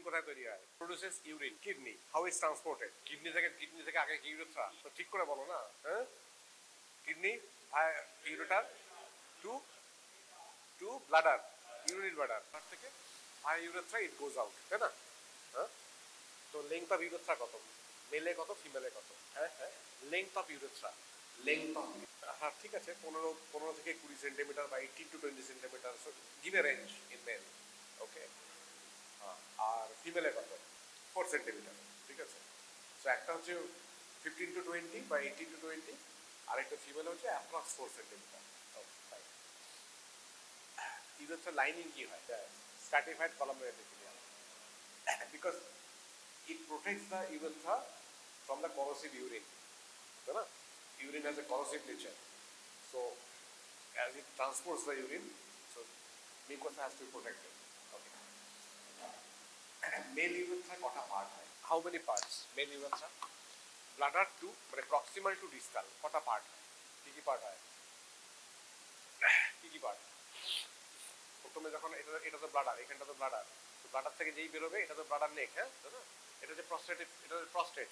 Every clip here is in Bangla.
কোথায় তৈরি হয়? Produces urine. Kidney. How is transported? Kidney থেকে আগে কি ইউরেথ্রা? তো ঠিক করে বলো না। হ্যাঁ, kidney ureter to to bladder, urine bladder, তার থেকে ভাই ইউরেথ্রা ইট গোজ আউট, তাই না? হ্যাঁ, তো লেংথ অফ ইউরেথ্রা কত? মেলে কত, ফিমেলে কত? হ্যাঁ হ্যাঁ, length of urethra. Length of, হ্যাঁ ঠিক আছে, 15 থেকে 20 সেন্টিমিটার বা 18 to 20 centimetre, so give a range in male. Okay, আর ফিমেলে কত? 4 সেন্টিমিটার। ঠিক আছে, সো একটা হচ্ছে 15 to 20 বা 18 to 20, আর একটা ফিমেল হচ্ছে অ্যাপ্রক্স 4 সেন্টিমিটার। ইউরেথ্রা লাইনিং কি হয়? স্ট্র্যাটিফাইড কলামের epithelium, because it protects the urethra from the corrosive urine. You know? Urine has a corrosive nature. So, as it transports the urine, so mucosa has to be protected. Okay. Male urethra কটা part হয়? How many parts? Male urethra? Bladder to, মানে proximal to distal, কটা part হয়? কি কি part হয়? কি কি part? প্রথমে যখন এটা তো ব্লাডার, এখানটা তো ব্লাডার, তো ব্লাডার থেকে যেই বেরোবে এটা তো ব্লাডার নেক, হ্যাঁ, তাই না? এটা হচ্ছে প্রস্টেটিক, এটা হচ্ছে প্রস্টেট।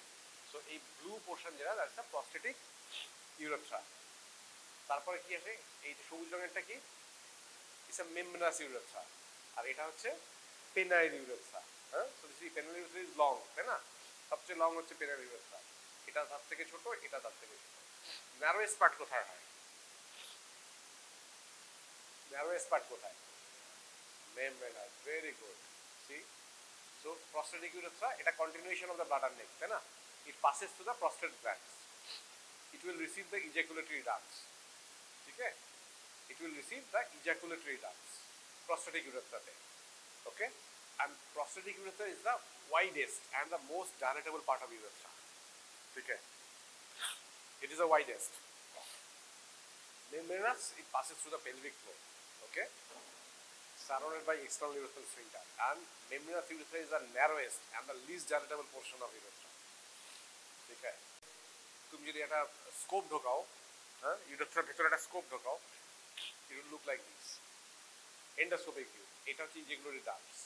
সো এই ব্লু পোর্শন যেটা, দ্যাটস দ্য প্রস্টেটিক ইউরেথ্রা। তারপরে কি আসে? এই সবুজ রঙেরটা কি? It's a membranous urethra. আর এটা হচ্ছে পেনাইল ইউরেথ্রা। হ্যাঁ, so this penile urethra is long, তাই না? সবচেয়ে লং হচ্ছে পেনাইল ইউরেথ্রা। এটা তার থেকে ছোট, এটা তার থেকে ছোট। ন্যারোয়েস্ট পার্ট কোথায় হয়? ন্যারোয়েস্ট পার্ট কোথায়? Membranous, very good. See, so prostatic urethra, এটা continuation of the bladder neck, তাই না? It passes through the prostate glands. It will receive the ejaculatory ducts. ঠিক আছে? It will receive the ejaculatory ducts. Prostatic urethra তে. Okay? And prostatic urethra is the widest and the most dilatable part of urethra. ঠিক আছে? It is the widest. Membranous, it passes through the pelvic floor. Okay? Surrounded by external urethral sphincter, and membranous urethra is the narrowest and the least dilatable portion of urethra. ঠিক আছে, তুমি যদি একটা স্কোপ ঢোকাও, হ্যাঁ, ইউরেথ্রার ভেতরে একটা স্কোপ ঢোকাও, it will look like this, endoscopic view. এটা হচ্ছে ইজাকুলেটরি ডাক্টস,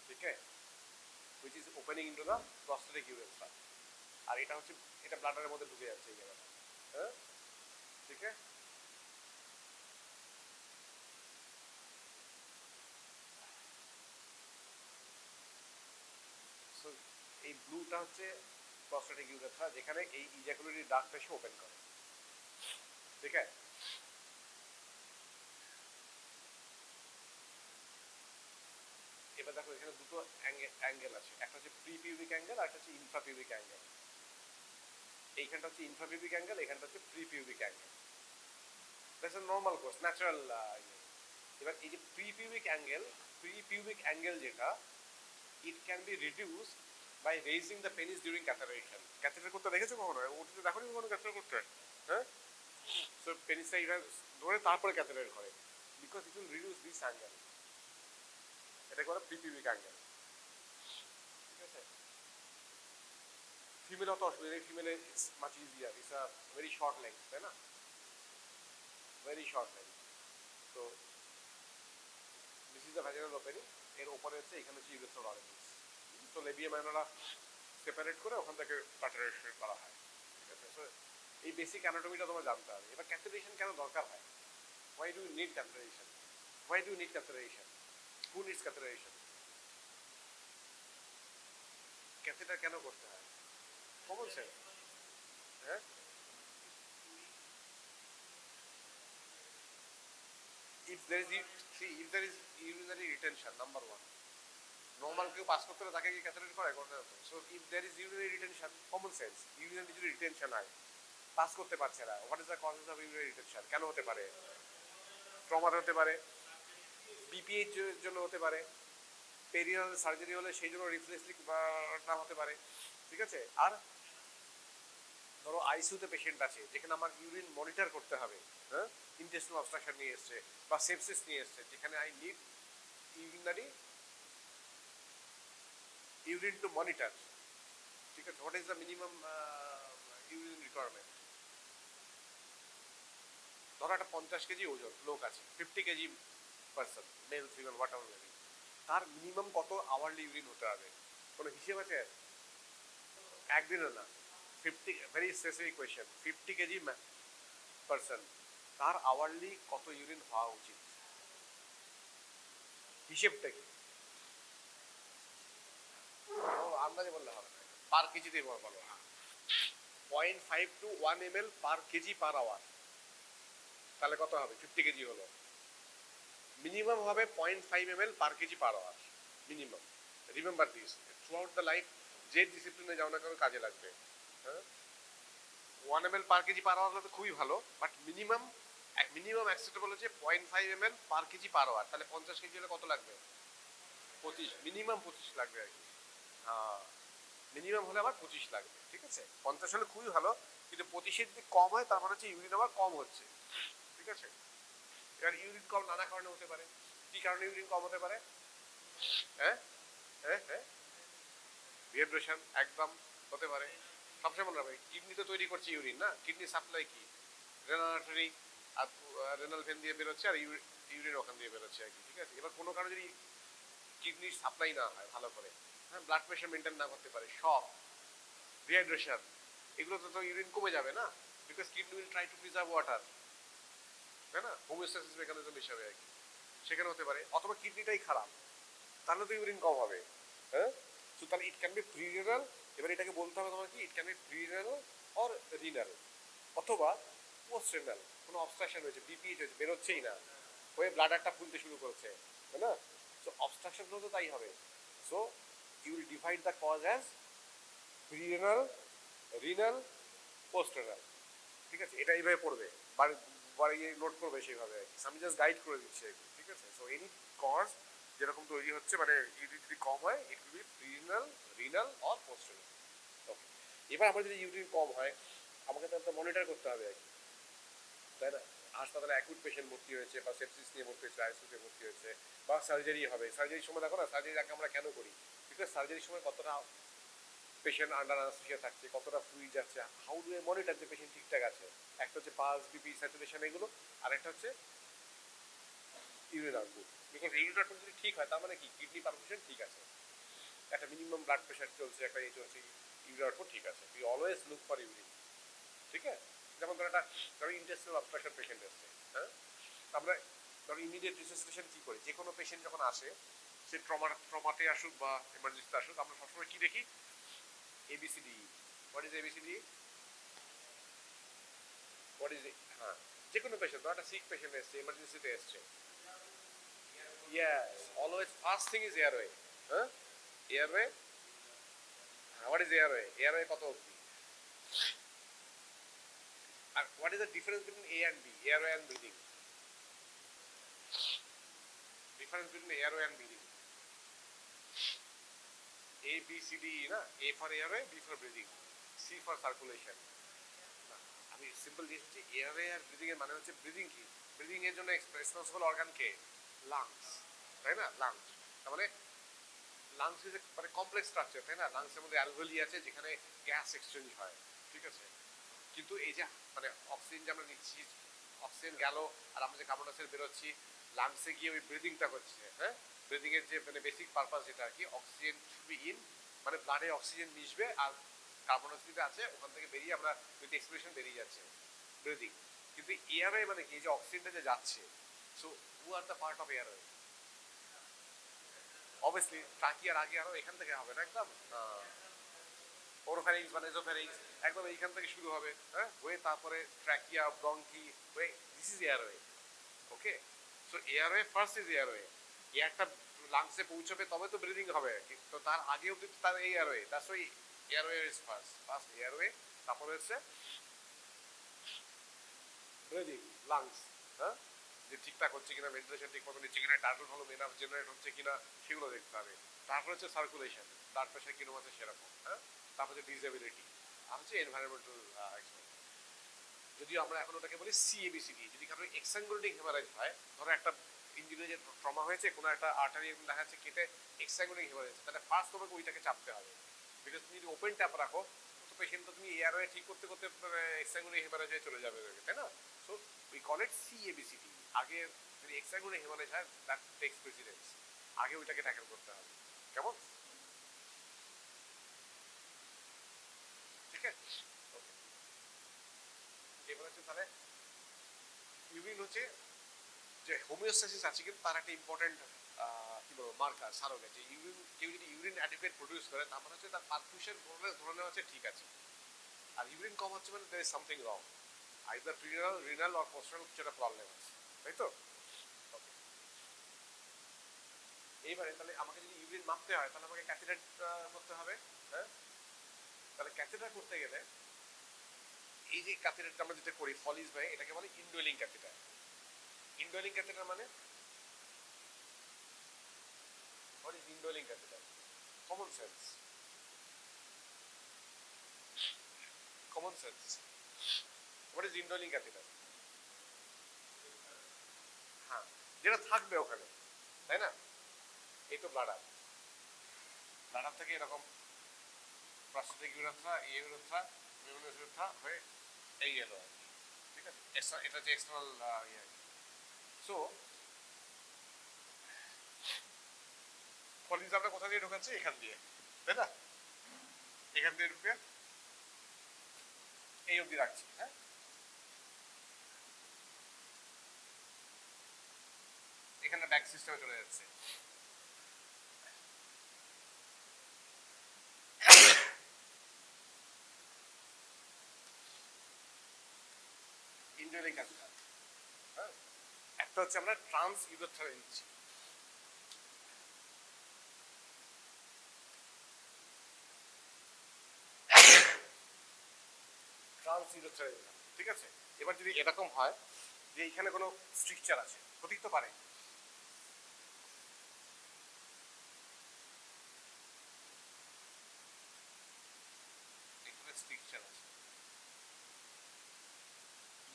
ঠিক আছে, which is opening into the prostatic urethra. আর এটা হচ্ছে, এটা ব্লাডারের মধ্যে ঢুকে যাচ্ছে এই জায়গাটা, হ্যাঁ, ঠিক আছে। এই ব্লুটা হচ্ছে প্রস্টেটিক ইউরেথ্রা, যেখানে এই ইজাকুলেটরি ডাক্ট এসে ওপেন করে, ঠিক আছে। এবার দেখো এখানে দুটো অ্যাঙ্গেল আছে, একটা হচ্ছে প্রি পিউবিক অ্যাঙ্গেল আর একটা হচ্ছে ইনফ্রা পিউবিক অ্যাঙ্গেল। এইখানটা হচ্ছে ইনফ্রা পিউবিক অ্যাঙ্গেল, এখানটা হচ্ছে pre pubic angle. That's a normal course, natural. এবার এই যে প্রি পিউবিক অ্যাঙ্গেল যেটা, it can be reduce by raising the penis during catheterisation. Catheter করতে দেখেছো কখনো? ওটিতে দেখো নি কখনো ক্যাথেটার করতে? হ্যাঁ, সো পেনিসটা এটা ধরে তারপরে ক্যাথেটার করে, because it will reduce this angle. এটাকে বলে প্রি পিউবিক অ্যাঙ্গেল, ঠিক আছে। ফিমেল অত অসুবিধা নেই, ফিমেলে it's much easier, it's a very short length, তাই না? Very short length. তো this is the vaginal opening, এর ওপরে হচ্ছে এখানে হচ্ছে ইউরেথ্রাল অরিফিস। তো লেবিয়াম অ্যানোলা সেপারেট করে ওখান থেকে ক্যাথেটারেশন করা হয়, ঠিক আছে। সো এই বেসিক অ্যানাটমিটা তোমার জানতে হবে। এবার ক্যাথেটারেশন কেন দরকার হয়? Why do you need catheterisation? Why do you need catheterisation? Who needs catheterisation? Catheter কেন করতে হয়? কমন সেন্স, হ্যাঁ। If there is urinary retention, number one, normal কেউ পাস করতে হলে তাকে কি ক্যাথেটার করে? করতে হতো। So if there is urinary retention, common sense, urinary যদি রিটেনশন হয়, পাস করতে পারছে না, what is the causes of urinary retention? কেন হতে পারে? ট্রমা হতে পারে, বিপিএইচ জন্য হতে পারে, পেরিনাল সার্জারি হলে সেই জন্য রিফ্লেক্সলি না হতে পারে, ঠিক আছে। আর ধরো আইসিইউতে পেশেন্ট আছে, যেখানে আমার ইউরিন মনিটর করতে হবে, হ্যাঁ, ইন্টেস্টিনাল অবস্ট্রাকশন নিয়ে এসছে বা সেপসিস নিয়ে এসছে, যেখানে I need urinary urine two monitor, ঠিক আছে। What is the minimum urine requirement? ধরো একটা 50 কেজি ওজন লোক আছে, 50 KG person, male female what ever maybe, তার মিনিমাম কত আওয়ারলি ইউরিন হতে হবে? কোনো হিসেব আছে? একদিনও না, 50, very specific question, 50 KG person, তার আওয়ারলি কত ইউরিন হওয়া উচিত? হিসেবটা কি? আন্দাজে বললে হবে না, পার কেজিতে বলো। 0.5 to 1 ml per KG per hour, তাহলে কত হবে? 50 কেজি হলো। মিনিমাম হবে 0.5 ml per KG per hour, minimum. Remember this, throughout the life যে ডিসিপ্লিনে যাও না কেন কাজে লাগবে। হ্যাঁ, 1 ml per KG per hour হলে তো খুবই ভালো, বাট মিনিমাম অ্যাকসেপ্টেবল হচ্ছে 0.5 ml per KG per hour. তাহলে 50 কেজি হলে কত লাগবে? 25, মিনিমাম 25 লাগবে আর কি। হ্যাঁ, মিনিমাম হলে আবার 25 লাগবে, ঠিক আছে? 50 হলে খুবই ভালো, কিন্তু 25-এর যদি কম হয় তার মানে হচ্ছে ইউরিন আবার কম হচ্ছে, ঠিক আছে? এবার ইউরিন কম নানা কারণে হতে পারে। কি কারণে ইউরিন কম হতে পারে? হ্যাঁ হ্যাঁ হ্যাঁ, ডিহাইড্রেশন একদম হতে পারে। সবসময় মনে রাখবে, কিডনি তো তৈরি করছে ইউরিন, না? কিডনি সাপ্লাই কি? রেনাল আর্টারি, আর রেনাল ভেন দিয়ে বেরোচ্ছে, আর ইউরিন ওখান দিয়ে বেরোচ্ছে আর কি, ঠিক আছে? এবার কোনো কারণে যদি কিডনির সাপ্লাই না হয় ভালো করে, হ্যাঁ, ব্লাড প্রেশার মেনটেন না করতে পারে, শক, ডিহাইড্রেশন, এগুলো তো ইউরিন কমে যাবে না, because kidney will try to preserve water, তাই না? হোমিওস্ট্যাসিস মেকানিজম হিসাবে আর কি, সেখানে হতে পারে। অথবা কিডনিটাই খারাপ, তাহলে তো ইউরিন কম হবে। হ্যাঁ, তো তাহলে ইট ক্যান বি প্রিরেনাল। এবার এটাকে বলতে হবে তোমার কি, it can be prerenal or renal, অথবা পোস্ট রেনাল। কোনো অবস্ট্রাকশন হয়েছে, বিপিএইচ হয়েছে, বেরোচ্ছেই না, হয়ে ব্লাডারটা ফুলতে শুরু করেছে, তাই না? সো অবস্ট্রাকশন তো তাই হবে। So you will divide the cause as prerenal, renal, post renal, ঠিক আছে? এটা এইভাবে পড়বে, বাড়িয়ে নোট করবে সেইভাবে আর কি। আমি জাস্ট গাইড করে দিচ্ছি আর কি, ঠিক আছে? সো এনি কজ যেরকম তৈরি হচ্ছে, মানে ইউরিন যদি কম হয়, it will be prerenal, renal or postrenal. Okay, এবার আমার যদি ইউরিন কম হয়, আমাকে তো মনিটর করতে হবে আর কি, তাই না? হাসপাতালে অ্যাকুট পেশেন্ট ভর্তি হয়েছে, বা সেপসিস নিয়ে ভর্তি হয়েছে, আইসিইউতে ভর্তি হয়েছে, বা সার্জারি হবে। সার্জারির সময় দেখো না, সার্জারির আগে আমরা কেন করি? বিকজ সার্জারির সময় কতটা পেশেন্ট আন্ডার অ্যানেস্থেসিয়া থাকছে, কতটা ফ্লুইড যাচ্ছে, হাউ ডু আই মনিটর যে পেশেন্ট ঠিকঠাক আছে? একটা হচ্ছে পালস, বিপি, স্যাচুরেশন, এগুলো। আর একটা হচ্ছে urine output. Because urine output যদি ঠিক হয়, তার মানে কি কিডনি পারফিউশন ঠিক আছে, একটা মিনিমাম ব্লাড প্রেশার চলছে, একটা এই চলছে, ইউরিন আউটপুট ঠিক আছে। We always look for urine, ঠিক আছে? যেমন ধরো ইন্টেস্টাইনাল অবস্ট্রাকশন পেশেন্ট এসছে, হ্যাঁ, আমরা ধরো ইমিডিয়েট রিসাসিটেশন কি করি? যে কোনো পেশেন্ট যখন আসে, সে ট্রমাতে আসুক বা এমার্জেন্সিতে আসুক, আমরা সবসময় কি দেখি? ABCD। What is ABCD? What is, হ্যাঁ, যে কোনো পেশেন্ট, ধরো একটা সিক পেশেন্ট এসছে, এমার্জেন্সিতে এসছে, yes, always first thing is airway, huh? Airway, what is airway? Airway কত অবধি? আর what is the difference between A and B? Airway and breathing. Difference between airway and breathing. A, B, C, D, E না? A for airway, B for breathing, C for circulation. আমি সিম্পল জিনিস হচ্ছে, এয়ারওয়ে আর ব্রিদিং এর মানে হচ্ছে, ব্রিদিং কি? ব্রিদিং এর জন্য রেসপন্সিবল অর্গান কে? লাংস, তাই না? লাংস, তার মানে লাংস ইজ মানে কমপ্লেক্স স্ট্রাকচার, তাই না? লাংসের মধ্যে অ্যালভেলি আছে, যেখানে গ্যাস এক্সচেঞ্জ হয়, ঠিক আছে? কিন্তু এই যে মানে অক্সিজেন যে আমরা নিচ্ছি, অক্সিজেন গেল, আর আমরা যে কার্বন ডাইঅক্সাইড বেরোচ্ছি, লাংসে গিয়ে ওই ব্রিদিংটা হচ্ছে, হ্যাঁ? ব্রিদিং এর যে মানে বেসিক পারপাস যেটা আর কি, অক্সিজেন শুড বি ইন, মানে ব্লাডে অক্সিজেন মিশবে, আর কার্বন ডাইঅক্সাইড আছে ওখান থেকে বেরিয়ে আমরা উইথ এক্সপিরেশন বেরিয়ে যাচ্ছে, ব্রিদিং। কিন্তু এয়ারওয়ে মানে কি? এই যে অক্সিজেনটা যে যাচ্ছে, so who are the part of airway? Obviously ট্রাকিয়ার আগে আরো এখান থেকে হবে না, একদম ওরোফ্যারিংস বা নেজোফ্যারিংস, একদম এইখান থেকে শুরু হবে, হ্যাঁ, হয়ে তারপরে ট্র্যাকিয়া, ব্রঙ্কি, হয়ে this is airway. Okay, so airway first is airway. এয়ারটা লাংসে পৌঁছবে তবে তো ব্রিদিং হবে, তো তার আগে অব্দি তার এই airway, that's why airway is first airway, তারপরে হচ্ছে ব্রিদিং, লাংস, হ্যাঁ, যে ঠিকঠাক হচ্ছে কিনা, ভেন্টিলেশন ঠিক মতো নিচ্ছে কিনা, টার্গেট ভালো মেনা জেনারেট হচ্ছে কিনা, সেগুলো দেখতে হবে। তারপর হচ্ছে সার্কুলেশন, ব্লাড প্রেশার কিরকম আছে সেরকম, হ্যাঁ। তারপর হচ্ছে ডিসেবিলিটি, আর হচ্ছে এনভায়রনমেন্টাল এক্সপোজার। যদিও আমরা এখন ওটাকে বলি CABCD। যদি কারো এক্সাঙ্গুলেটিং হেমারেজ হয়, ধরো একটা ইঞ্জুরি যে ট্রমা হয়েছে, কোনো একটা আর্টারি দেখা যাচ্ছে কেটে এক্সাঙ্গুলেটিং হেমারেজ, তাহলে ফার্স্ট তোমাকে ওইটাকে চাপতে হবে। বিকজ তুমি যদি ওপেন ট্যাপ রাখো, তো পেশেন্ট তো তুমি এয়ারওয়ে ঠিক করতে করতে এক্সাঙ্গুলেটিং হেমারেজ হয়ে চলে যাবে, তাই না? So we call it CABCD। আগে যদি এক্সাঙ্গুলেটিং হেমারেজ হয়, দ্যাট টেক্স প্রেসিডেন্স। আগে ওইটাকে ট্যাকেল করতে হবে। কেমন? ঠিক আছে, ওকে। এবার হচ্ছে তাহলে ইউরিন হচ্ছে যে হোমিওস্ট্যাসিস আছে কিন্তু তার একটা ইম্পর্টেন্ট কি বলবো মার্কার সারোগেট, যে ইউরিন কেউ যদি ইউরিন অ্যাডিকুয়েট প্রডিউস করে তার মানে হচ্ছে তার পারফিউশন ধরে নেওয়া হচ্ছে ঠিক আছে। আর ইউরিন কম হচ্ছে মানে there is something wrong, either renal or postal কিছু একটা প্রবলেম আছে, তাই তো? ওকে, এইবারে তাহলে আমাকে যদি ইউরিন মাপতে হয় তাহলে আমাকে ক্যাথেটার করতে হবে। হ্যাঁ, তাহলে ক্যাথেটার করতে গেলে এই যে ক্যাথেটারটা আমরা যেটা করি ফলিস ভাই, এটাকে বলে ইনডোয়েলিং ক্যাথেটার। ইনডোয়েলিং ক্যাথেটার মানে what is indwelling catheter? Common sense. Common sense. What is indwelling catheter? হ্যাঁ, যেটা থাকবে ওখানে, তাই না? এই তো ব্লাডার, ব্লাডার থেকে এরকম প্রস্টেটিক ইউরেথ্রা, ইউরেথ্রা, ইউরেথ্রা হয়ে এই গেল আর কি। ঠিক আছে, এটা হচ্ছে এক্সটার্নাল ইয়ে। সো ফলিজ আমরা কোথা দিয়ে ঢোকাচ্ছি? এখান দিয়ে, তাই না? এখান দিয়ে ঢুকে এই অবধি রাখছি। হ্যাঁ, এখানে ব্যাক সিস্টেমে চলে যাচ্ছে। ইনডোয়েলিং ক্যাথেটার। হ্যাঁ, একটা হচ্ছে আমরা ট্রান্স ইউরেথ্রা দিচ্ছি। ট্রান্স ইউরেথ্রা দিলাম, ঠিক আছে? এবার যদি এরকম হয় যে এখানে কোনো স্ট্রিকচার আছে, হতেই তো পারে, এখানে স্ট্রিকচার আছে।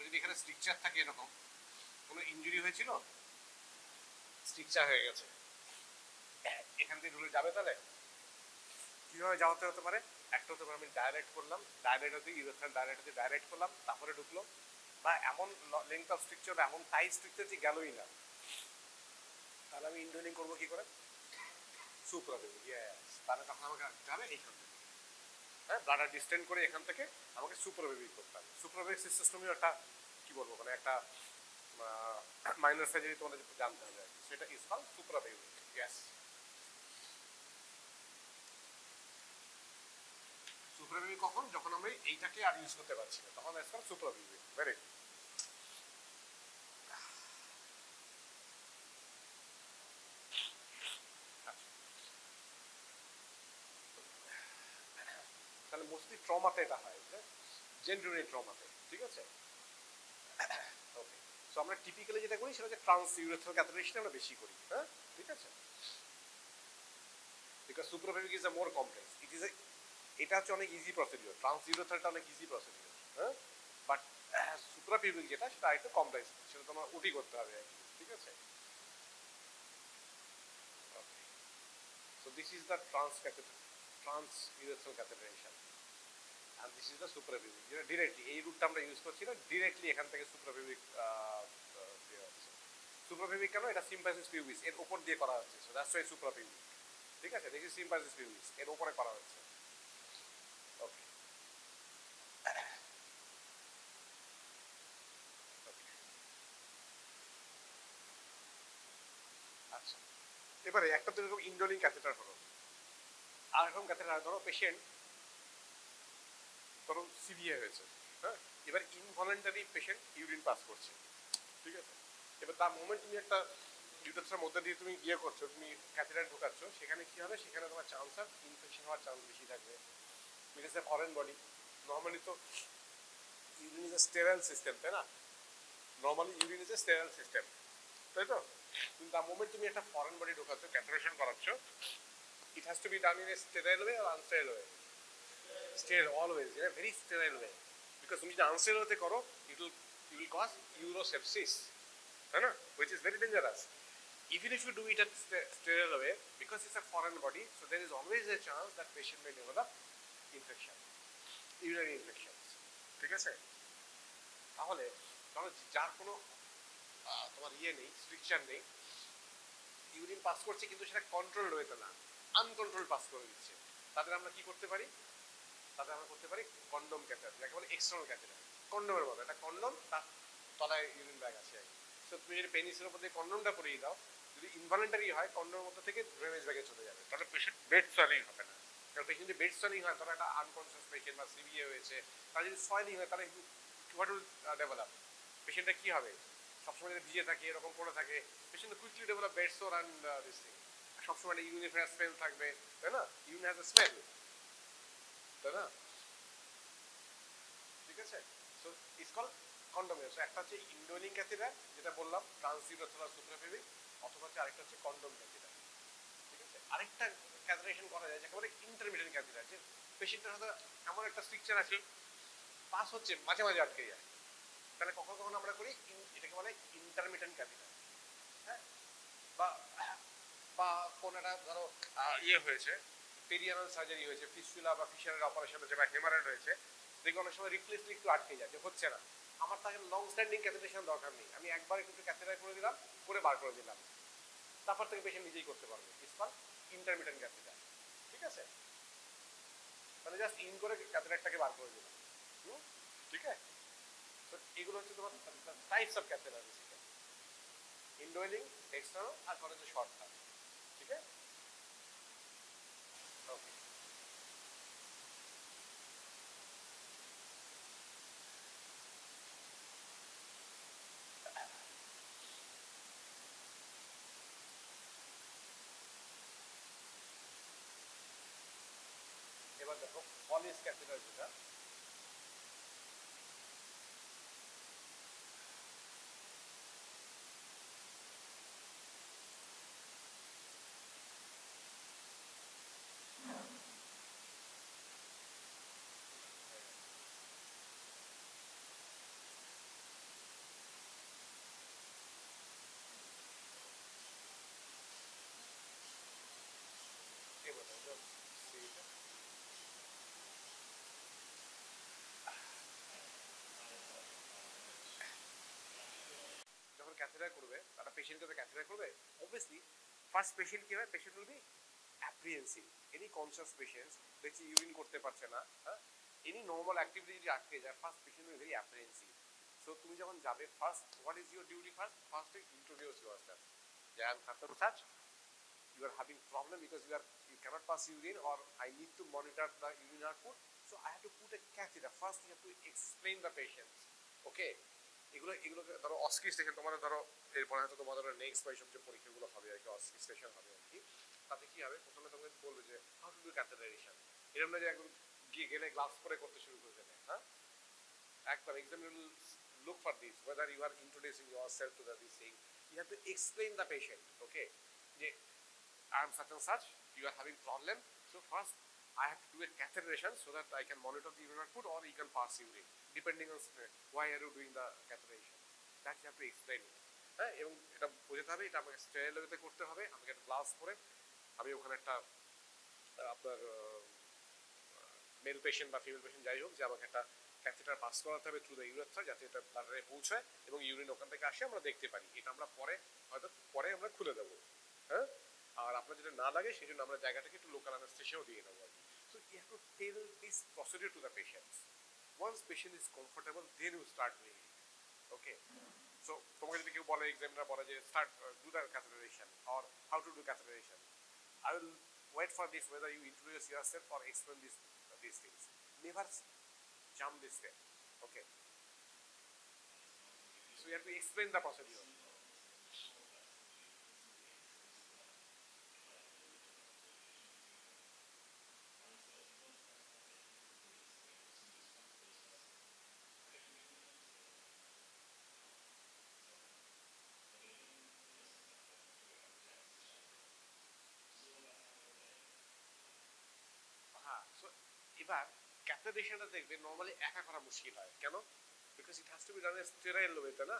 যদি এখানে স্ট্রিকচার থাকে, এরকম কোনো ইনজুরি হয়েছিল, স্ট্রিকচার হয়ে গেছে, এখান দিয়ে ঢুলে যাবে, তাহলে কিভাবে যাওয়াতে হতে পারে? একটা হতে পারে আমি ডাইরেক্ট করলাম, ডাইরেক্ট দিয়ে ইউরেথ্রাল ডাইরেক্ট দিয়ে ডাইরেক্ট করলাম, তারপরে ঢুকলো, বা এমন লেন্থ অফ স্ট্রিকচার বা এমন টাইট স্ট্রিকচার যে গেলই না, তাহলে আমি ইনডোয়েলিং করবো কি করে? সুপ্রাবেবিক, ইয়েস। তাহলে তখন আমাকে যাবে এইখান থেকে, হ্যাঁ, ব্লাডার ডিস্টেন্ড করে এখান থেকে আমাকে সুপ্রাবেবিক করতে হবে। সুপ্রাবেবিক সিস্টেমই একটা কি বলবো, মানে একটা মাইনর সার্জারি তোমাদের জানতে হবে, সেটা ইজ কল সুপ্রাবেবিক। ইয়েস, সুপ্রাবেবিক কখন? যখন আমি এইটাকে আর ইউজ করতে পারছি না, তখন ইজ কল সুপ্রাবেবিক। ভেরি তাহলে মোস্টলি ট্রমাতে এটা হয়, জেন্ডারি ট্রমাতে, ঠিক আছে? ওকে, সো আমরা টিপিক্যালি যেটা করি সেটা হচ্ছে ট্রান্স ইউরেথ্রাল ক্যাথেটারেশন আমরা বেশি করি। হ্যাঁ, ঠিক আছে, because suprapubic is a more complex. এটা হচ্ছে অনেক ইজি প্রসিডিওর, ট্রান্স ইউরেথ্রালটা অনেক ইজি প্রসিডিওর। হ্যাঁ, বাট সুপ্রাবেবিক যেটা সেটা একটু কমপ্লেক্স, সেটা তোমার ওটি করতে হবে আর কি, ঠিক আছে? So this is the trans urethral catheterization and this is the suprapubic, যেটা ডিরেক্টলি এই রুটটা আমরা ইউজ করছি না, ডিরেক্টলি এখান থেকে সুপ্রাপুবিক দেওয়া হচ্ছে। সুপ্রাপুবিক কেন? এটা সিম্পাথিস পিউবিস এর উপর দিয়ে করা হচ্ছে, সো দ্যাটস ওয়াই সুপ্রাপুবিক, ঠিক আছে? দিস ইজ সিম্পাথিস পিউবিস এর উপরে করা হচ্ছে। ওকে, আচ্ছা, এবারে একটা তো এরকম ইন্ডোলিং ক্যাথেটার হলো, আর এরকম ক্যাথেটার ধরো পেশেন্ট ধরো সিভিয়ার হয়েছে, হ্যাঁ, এবার ইনভলেন্টারি পেশেন্ট ইউরিন পাস করছে, ঠিক আছে? এবার তার মোমেন্ট তুমি একটা ইউরেথ্রার মধ্যে দিয়ে তুমি ইয়ে করছো, তুমি ক্যাথেটার ঢোকাচ্ছ, সেখানে কি হবে? সেখানে তোমার চান্স আর ইনফেকশন হওয়ার চান্স বেশি থাকবে, because a foreign body. Normally তো urine is a sterile system, তাই না? Normally urine is a sterile system, তাই তো? কিন্তু তার মোমেন্ট তুমি একটা ফরেন বডি ঢোকাচ্ছ, ক্যাথেটারেশন করাচ্ছ, it has to be done in a sterile way আর unsterile way. Sterile always, in a very sterile way. Because তুমি যদি আনস্টেরাইল ওয়েতে করো, you will cause urosepsis, তাই না? Which is very dangerous. Even if you do it at sterile way, because it's a foreign body, so there is always a chance that patient may develop infection, urinary infections, ঠিক আছে? তাহলে ধরো যার কোনো তোমার ইয়ে নেই, স্ট্রিকচার নেই, ইউরিন পাস করছে কিন্তু সেটা কন্ট্রোল রয়েছে না, আনকন্ট্রোল পাস করে দিচ্ছে, তাদের আমরা কি করতে পারি, তাদের আমরা করতে পারি কন্ডম ক্যাথেটার, যাকে বলে এক্সটার্নাল ক্যাথেটার। কন্ডোমের মতো একটা কন্ডম, তার তলায় ইউরিন ব্যাগ আছে। তো তুমি যদি পেনিসের উপর দিয়ে কন্ডমটা পরিয়ে দাও, যদি ইনভলেন্টারি হয় কন্ডোমের মধ্যে থেকে ড্রেনেজ ব্যাগে চলে যাবে, তাহলে পেশেন্ট বেড সোয়েলিং হবে না। কারণ পেশেন্ট যদি বেড সোয়েলিং হয়, তাহলে একটা আনকনসিয়াস পেশেন্ট বা সিভিএ হয়েছে, তার যদি সোয়েলিং হয় তাহলে হোয়াট উইল ডেভেলপ, পেশেন্টটা কি হবে, সবসময় যদি ভিজে থাকে এরকম করে থাকে, patient quickly develop bed sore and this thing. সবসময় একটা ইউনিফায়ার স্মেল থাকবে, তাই না, ইউরিন হ্যাজ এ স্মেল, তাই না, ঠিক আছে। সো ইটস কল কন্ডোমিয়াম। সো একটা হচ্ছে ইন্ডোলিং ক্যাথেটার যেটা বললাম, ট্রান্সইউরেথ্রাল সুপ্রাফেবিক, অথবা হচ্ছে আরেকটা হচ্ছে কন্ডোম ক্যাথেটার, ঠিক আছে। আরেকটা ক্যাথেটেশন করা যায় যাকে বলে ইন্টারমিডিয়েন্ট ক্যাথেটার, যে পেশেন্টের হয়তো এমন একটা স্ট্রিকচার আছে, পাস হচ্ছে মাঝে মাঝে আটকে যায়, তাহলে কখনো কখনো আমরা করি এটাকে বলে ইন্টারমিডিয়েন্ট ক্যাথেটার। হ্যাঁ, বা বা কোন একটা ধরো ইয়ে হয়েছে, পেরিয়ানাল সার্জারি হয়েছে, ফিস্টুলা বা ফিশারের অপারেশন হয়েছে, বা হেমারয়েড হয়েছে, দেখি অনেক সময় রিফ্লেক্সলি একটু আটকে যায়, যে হচ্ছে না, আমার তাকে লং স্ট্যান্ডিং ক্যাথেটেশন দরকার নেই, আমি একবার একটু ক্যাথেটার করে দিলাম, করে বার করে দিলাম, তারপর থেকে পেশেন্ট নিজেই করতে পারবে। ইটস কল ইন্টারমিডিয়েন্ট ক্যাথেটার, ঠিক আছে, মানে জাস্ট ইন করে ক্যাথেটারটাকে বার করে দিলাম। ঠিক আছে। তো এগুলো হচ্ছে তোমার টাইপস অফ ক্যাথেটার, ইনডোয়েলিং, এক্সটার্নাল, আর করে হচ্ছে শর্ট টার্ম, ঠিক আছে। ওকে, এবার দেখো পলিস ক্যাথেটার যেটা, এবার দেখো সেইটা যখন ক্যাথেটার করবে, তারা পেশেন্টকে তো ক্যাথেটার করবে, অবভিয়াসলি ফার্স্ট পেশেন্ট কি হয়, patient will be apprehensive. Any conscious patient দেখছি ইউরিন করতে পারছে না, হ্যাঁ, এনি নর্মাল অ্যাক্টিভিটি যদি আটকে যায়, first patient will very apprehensive. So তুমি যখন যাবে, first what is your duty, first introduce yourself, যে I am such, you are having problem because you cannot pass urine, or I need to monitor the urine output, so I have to put a catheter. First you have to explain the patient, okay. এগুলো ধরো অস্ক্রিস্টেশন, তোমাদের ধরো এরপরে হয়তো তোমাদের নেক্সট বা এইসব যে পরীক্ষাগুলো হবে আর কি, অস্ক্রিস্টেশন হবে আর কি, তাতে কি হবে, প্রথমে তোমাকে বলবে যে হাউ টু ডু ক্যাথেটারাইজেশন, এরকম না যে একদম গিয়ে গেলে গ্লাভস পরে করতে শুরু করে দেবে, হ্যাঁ, একবার exam will look for this, whether you are introducing yourself to the this thing, you have to explain the patient, okay, যে I am such and such, you are having problem, so first I have to do a catheterization so that I can monitor the urine output, or you can pass urine, depending on why are you doing the catheterization, that you have to explain. হ্যাঁ, এবং এটা বোঝাতে হবে এটা আমাকে স্টেরাইল ওয়েতে করতে হবে, আমাকে একটা গ্লাভস পরে আমি ওখানে একটা আপনার মেল পেশেন্ট বা ফিমেল পেশেন্ট যাই হোক, যে আমাকে একটা ক্যাথেটার পাস করাতে হবে থ্রু দ্য ইউরেথ্রা, যাতে এটা ব্লাডারে পৌঁছায় এবং ইউরিন ওখান থেকে আসে আমরা দেখতে পারি, এটা আমরা পরে হয়তো পরে আমরা খুলে দেবো, হ্যাঁ, আর আপনার যেটা না লাগে সেই জন্য আমরা জায়গাটাকে একটু লোকাল অ্যানেস্থেসিয়াও দিয়ে নেবো আর কি। So you have to tell this procedure to the patients, once patient is comfortable then you start doing it, okay. So তোমাকে যদি কেউ বলে, এক্সামিনার বলে যে start do the catheterization or how to do catheterization, I will wait for this, whether you introduce yourself or explain these things. Never jump this step, okay. So you have to explain the procedure. হ্যাঁ, সো এবার ক্যাথেটারাইজেশনটা দেখবে নর্মালি একা করা মুশকিল হয়, কেন, because it has to be done A sterile ওয়েতে, না,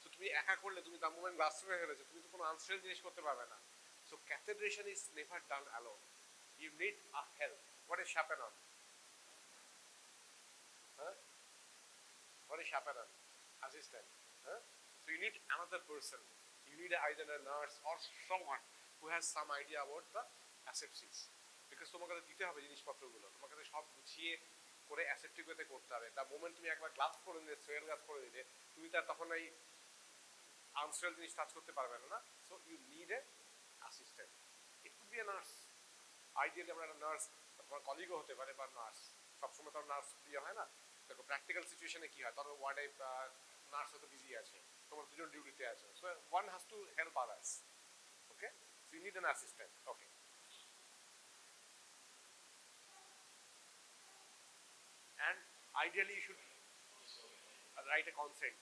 তো তুমি একা করলে তুমি তার মোমেন্ট গ্লাস করে ফেলেছো, তুমি তো কোনো আনস্টেরাইল জিনিস করতে পারবে না। So catheterization is never done alone, you need a help, what is chaperone, হ্যাঁ, what is chaperone, assistant, huh? So you need another person, you need either a nurse or someone who has some idea about the aseptics, because তোমাকে দিতে হবে জিনিসপত্রগুলো, তোমাকে সব গুছিয়ে করে অ্যাসেপ্টিক ওয়েতে করতে হবে। তার মোমেন্ট তুমি একবার গ্লাভস পরে নিলে, সোয়েল গ্লাভস পরে দিলে, তুমি তার তখন এই আনসোয়েল জিনিস টাচ করতে পারবে না। So you need a assistant. It could be a nurse, ideally আমরা একটা নার্স, তোমার কলিগও হতে পারে, বা নার্স, সবসময় তো নার্স দিয়ে হয় না। দেখো প্র্যাকটিক্যাল সিচুয়েশনে কি হয়, ধরো ওয়ার্ডে নার্স হয়তো বিজি আছে, তোমার দুজন ডিউটিতে আছে, so one has to help others. Okay, so you need an assistant. Okay, and ideally you should write a consent.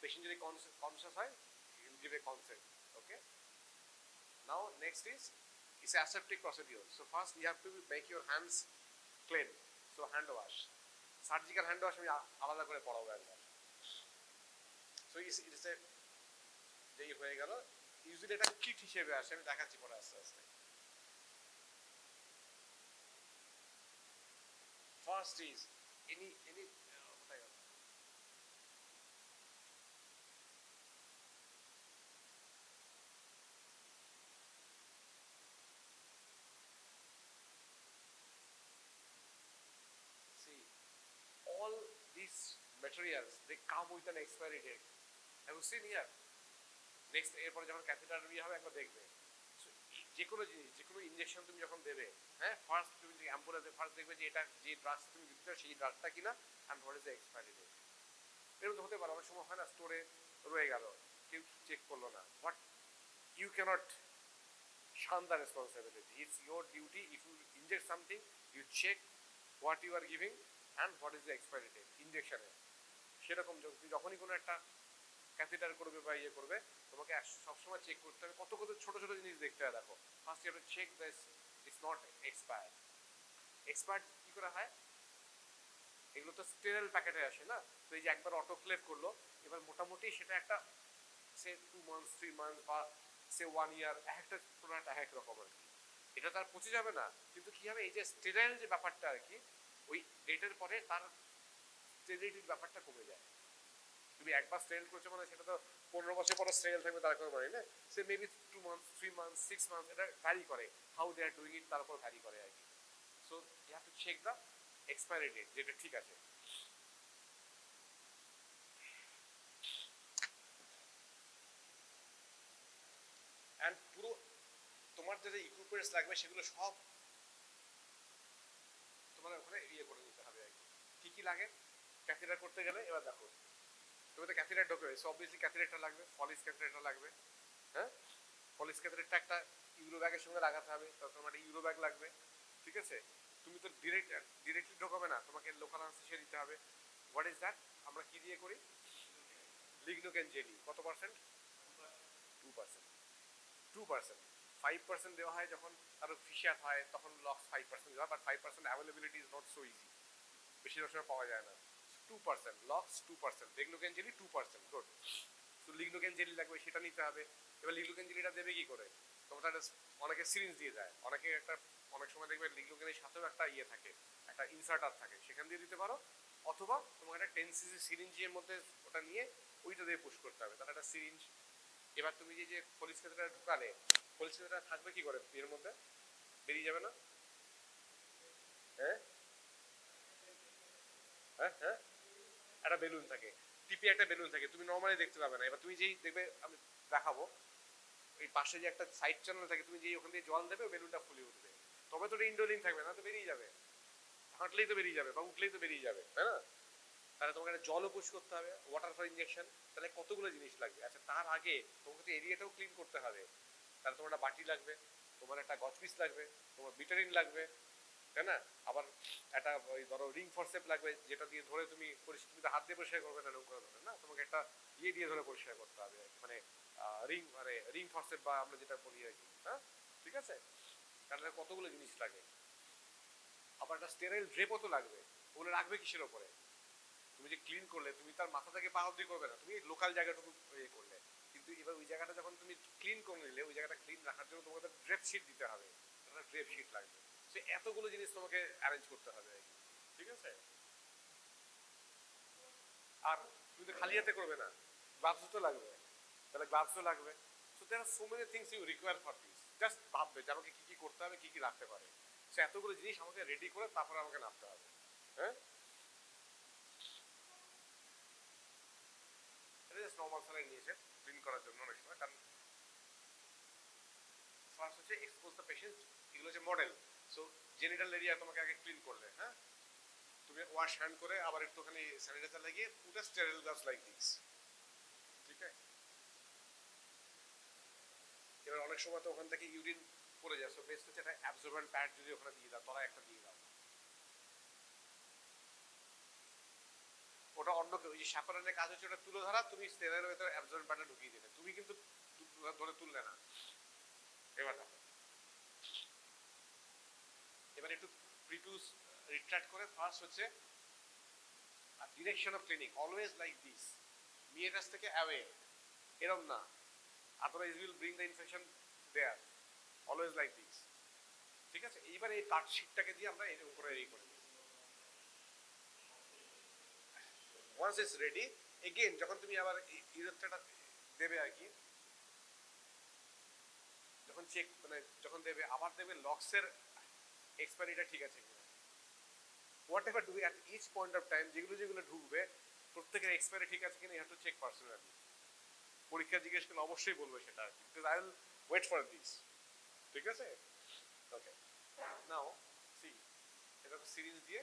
Patient যদি conscious হয়, you will give a consent. Okay, now next is aseptic procedure. So first you have to make your hands clean, so hand wash, surgical hand wash আমি আলাদা করে পড়াবো একবার। so it is a যেই হয়ে গেল, ইউজুয়ালি এটা কিট হিসেবে আসে, আমি দেখাচ্ছি পরে আস্তে আস্তে। First is any see, all these materials they come with an expiry date. Have you seen here? Next এরপরে যখন ক্যাথেটার ইয়ে হবে একবার দেখবে, যে কোনো জিনিস, যে কোনো ইনজেকশন তুমি যখন দেবে, হ্যাঁ, ফার্স্ট তুমি যে অ্যাম্পুলাতে ফার্স্ট দেখবে যে এটা যে ড্রাগস তুমি দিচ্ছ সেই ড্রাগটা কিনা, and what is the expiry date. এরকম হতে পারে অনেক সময় হয় না, স্টোরে রয়ে গেল, কেউ চেক করলো না, but you cannot shun the responsibility. It's your duty. If you inject something, you check what you are giving and what is the expiry date. Injection সেরকম যখনই কোনো একটা ক্যাথেটার করবে বা ইয়ে করবে, তোমাকে সবসময় চেক করতে হবে, কত কত ছোট ছোট জিনিস দেখতে হবে। দেখো first you have to check this it's not expired. Expired কি করে হয়, এগুলো তো স্টেরাইল প্যাকেটে আসে না, তো এই যে একবার অটোক্লেভ করলো, এবার মোটামুটি সেটা একটা সে 2 months 3 months বা সে 1 year, একটা প্রোডাক্ট এক রকম আর কি, এটা তার পচে যাবে না, কিন্তু কি হবে এই যে স্টেরাইল যে ব্যাপারটা আর কি, ওই ডেটের পরে তার স্টেরিলিটির ব্যাপারটা কমে যায়। তুমি একবার স্টেরাইল করছো মানে সেটা তো 15 বছর পরে স্টেরাইল থাকবে তার কোনো মানে না, সে মেবি 2 months 3 months 6 months, এটা ভ্যারি করে, how they are doing it তার উপর ভ্যারি করে আর কি। So you have to check the expiry date, যেটা ঠিক আছে। অ্যান্ড পুরো তোমার যে ইকুইপমেন্টস লাগবে সেগুলো সব তোমার ওখানে ইয়ে করে নিতে হবে আর কি। কি লাগে ক্যাথেটার করতে গেলে, এবার দেখো তুমি তো ক্যাথেটার ঢোকে, সো অবভিয়াসলি ক্যাথেটারটা লাগবে, ফলিস ক্যাথেটারটা লাগবে, হ্যাঁ, ফলিস ক্যাথেটারটা একটা ইউরো ব্যাগের সঙ্গে লাগাতে হবে, তো তোমার একটা ইউরো ব্যাগ লাগবে, ঠিক আছে। তুমি তো ডিরেক্টলি ঢোকাবে না, তোমাকে লোকাল আনস্থেশিয়া দিতে হবে। হোয়াট ইজ দ্যাট, আমরা কি দিয়ে করি, লিগনোকেন জেলি, কত পার্সেন্ট, 2%, 2%, 5% দেওয়া হয় যখন আরো ফিশার হয়, তখন লস 5% দেওয়া, but 5% availability is not so easy, বেশিরভাগ সময় পাওয়া যায় না। 2% লস, 2% লিগনোকেন জেলি 2%, গুড। তো লিগনোকেন জেলি লাগবে, সেটা নিতে হবে। এবার লিগনোকেন জেলিটা দেবে কি করে, তোমরা অনেকে সিরিঞ্জ দিয়ে দেয়, অনেকে একটা অনেক সময় দেখবে লিগনোকেনের সাথেও একটা ইয়ে থাকে, একটা ইনসার্টার থাকে, সেখান দিয়ে দিতে পারো, অথবা তোমার একটা 10 cc সিরিঞ্জের মধ্যে ওটা নিয়ে ওইটা দিয়ে পুশ করতে হবে, তার একটা সিরিঞ্জ। এবার তুমি যে ফলিস ক্যাথেটার ঢুকালে, ফলিস ক্যাথেটার থাকবে কি করে এর মধ্যে, বেরিয়ে যাবে না, হ্যাঁ হ্যাঁ হ্যাঁ, একটা বেলুন থাকে, টিপে একটা বেলুন থাকে, তুমি নর্মালি দেখতে পাবে না। এবার তুমি যেই দেখবে, আমি দেখাবো, এই পাশে যে একটা সাইড চ্যানেল থাকে, তুমি যেই ওখান দিয়ে জল দেবে বেলুনটা ফুলে উঠবে, তবে তো ইন্ডোলিং থাকবে না, তো বেরিয়ে যাবে, হাঁটলেই তো বেরিয়ে যাবে বা উঠলেই তো বেরিয়ে যাবে, তাই না। তাহলে তোমাকে একটা জলও পুশ করতে হবে, ওয়াটার ফর ইনজেকশন, তাহলে কতগুলো জিনিস লাগবে। আচ্ছা তার আগে তোমাকে তো এরিয়াটাও ক্লিন করতে হবে, তাহলে তোমার একটা বাটি লাগবে, তোমার একটা গজপিস লাগবে, তোমার বিটারিন লাগবে, তাই না। আবার একটা ওই ধরো রিং ফরসেপ লাগবে, যেটা দিয়ে ধরে তুমি তুমি তো হাত দিয়ে পরিষ্কার করবে না, এরকম করে ধরে না, তোমাকে একটা ইয়ে দিয়ে ধরে পরিষ্কার করতে হবে, মানে রিং ফরসেপ বা আমরা যেটা বলি আর কি, হ্যাঁ, ঠিক আছে। তাহলে কতগুলো জিনিস লাগে। আবার একটা স্টেরাইল ড্রেপও তো লাগবে, ওগুলো রাখবে কিসের ওপরে, তুমি যে ক্লিন করলে তুমি তার মাথা থেকে পা অব্দি করবে না, তুমি লোকাল জায়গাটুকু ইয়ে করলে, কিন্তু এবার ওই জায়গাটা যখন তুমি ক্লিন করে নিলে, ওই জায়গাটা ক্লিন রাখার জন্য তোমাকে ড্রেপ শিট দিতে হবে, একটা ড্রেপ শিট লাগবে, সে এতগুলো জিনিস তোমাকে অ্যারেঞ্জ করতে হবে, ঠিক আছে। আর তুমি তো খালি হাতে করবে না, গ্লাভসও তো লাগবে, তাহলে গ্লাভসও লাগবে। So there are so many things you require for this. Just ভাববে যে আমাকে কি কি করতে হবে, কি কি রাখতে পারে। সে এতগুলো জিনিস আমাকে রেডি করে তারপর আমাকে নামতে হবে। হ্যাঁ, এটা জাস্ট নর্মাল স্যালাইন নিয়েছে ক্লিন করার জন্য অনেক সময়। কারণ ফার্স্ট হচ্ছে এক্সপোজ দ্য পেশেন্ট, এগুলো হচ্ছে মডেল। সো জেনিটাল এরিয়া তোমাকে আগে ক্লিন করলে, হ্যাঁ, তুমি ওয়াশ হ্যান্ড করে আবার একটুখানি স্যানিটাইজার লাগিয়ে put a sterile gloves like this, ঠিক আছে। এবার অনেক সময় তো ওখান থেকে ইউরিন পড়ে যায়, সো বেস্ট হচ্ছে একটা অ্যাবজর্বেন্ট প্যাড যদি ওখানে দিয়ে দাও, তোরা একটা দিয়ে দাও। ওটা অন্য কেউ, ওই যে সাকরানের কাজ হচ্ছে ওটা তুলে ধরা, তুমি স্টেরাইলের ভেতরে অ্যাবজর্বেন্ট প্যাডটা ঢুকিয়ে দিলে, তুমি কিন্তু ধরে তুললে না। এবার দেখো, এবার একটু প্রিটুস রিট্রাক্ট করে ফার্স্ট হচ্ছে direction of cleaning always like this, meatus থেকে অ্যাওয়ে, এরম না, otherwise will bring the infection there, always like this, ঠিক আছে। এইবার এই কাট শিটটাকে দিয়ে আমরা এর উপরে এই করে দিই। ওয়ান্স ইটস রেডি, এগেইন যখন তুমি আবার ইউরেথ্রাটা দেবে আর কি, যখন চেক মানে যখন দেবে আবার দেবে লক্সের এক্সপায়ারিটা ঠিক আছে কিনা, whatever do at each point of time, যেগুলো যেগুলো ঢুকবে প্রত্যেকের এক্সপায়ারি ঠিক আছে কিনা you have to check personally. পরীক্ষা জিজ্ঞেস করলে অবশ্যই বলবে সেটা, because I will wait for this, ঠিক আছে। ওকে, নাও সি, এটা তো সিরিজ দিয়ে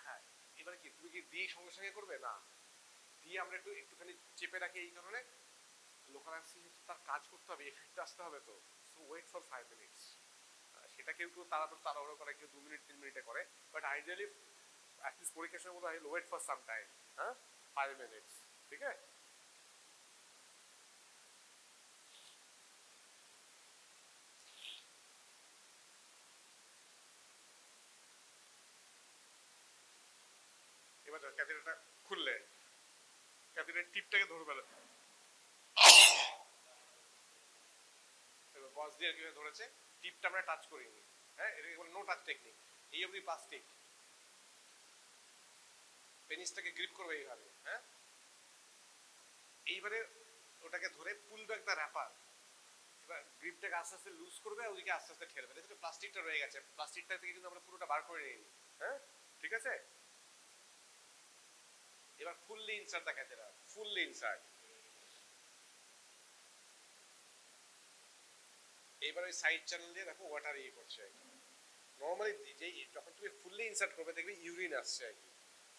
হ্যাঁ, এবারে কি তুমি কি দিয়ে সঙ্গে সঙ্গে করবে না, দিয়ে আমরা একটুখানি চেপে রাখি, এই কারণে লোকাল অ্যানেস্থেসিয়া তার কাজ করতে হবে, এফেক্ট আসতে হবে, তো সো ওয়েট ফর 5 মিনিটস। সেটা কেউ কেউ তাড়াহুড়ো করে, কেউ 2 মিনিট 3 মিনিটে করে, বাট আইডিয়ালি অ্যাটলিস্ট পরীক্ষার সময় বলা হয় ওয়েট ফর সাম টাইম, হ্যাঁ 5 মিনিটস, ঠিক আছে। এবার ক্যাথেটারটা খুললে ক্যাথেটারের টিপটাকে ধরবে না, বস দিয়ে কিভাবে ধরেছে, টিপটা আমরা টাচ করিনি, হ্যাঁ, এটাকে বলে নো টাচ টেকনিক। এই অবধি প্লাস্টিক, পেনিসটাকে গ্রিপ করবে এইভাবে, হ্যাঁ, এইবারে ওটাকে ধরে পুল ব্যাক দা র্যাপার, এবার গ্রিপটাকে আস্তে আস্তে লুজ করবে, ওদিকে আস্তে আস্তে ঠেলবে, দেখো প্লাস্টিকটা রয়ে গেছে, প্লাস্টিকটা থেকে কিন্তু আমরা পুরোটা বার করে নিইনি, হ্যাঁ, ঠিক আছে। এবার ফুললি ইনসার্ট দা ক্যাথেটার, ফুললি ইনসার্ট। এইবার ওই সাইড চ্যানেল দিয়ে দেখো ওয়াটার ইয়ে করছে, নর্মালি যেই যখন তুমি ফুললি ইনসার্ট করবে দেখবে ইউরিন আসছে আর কি।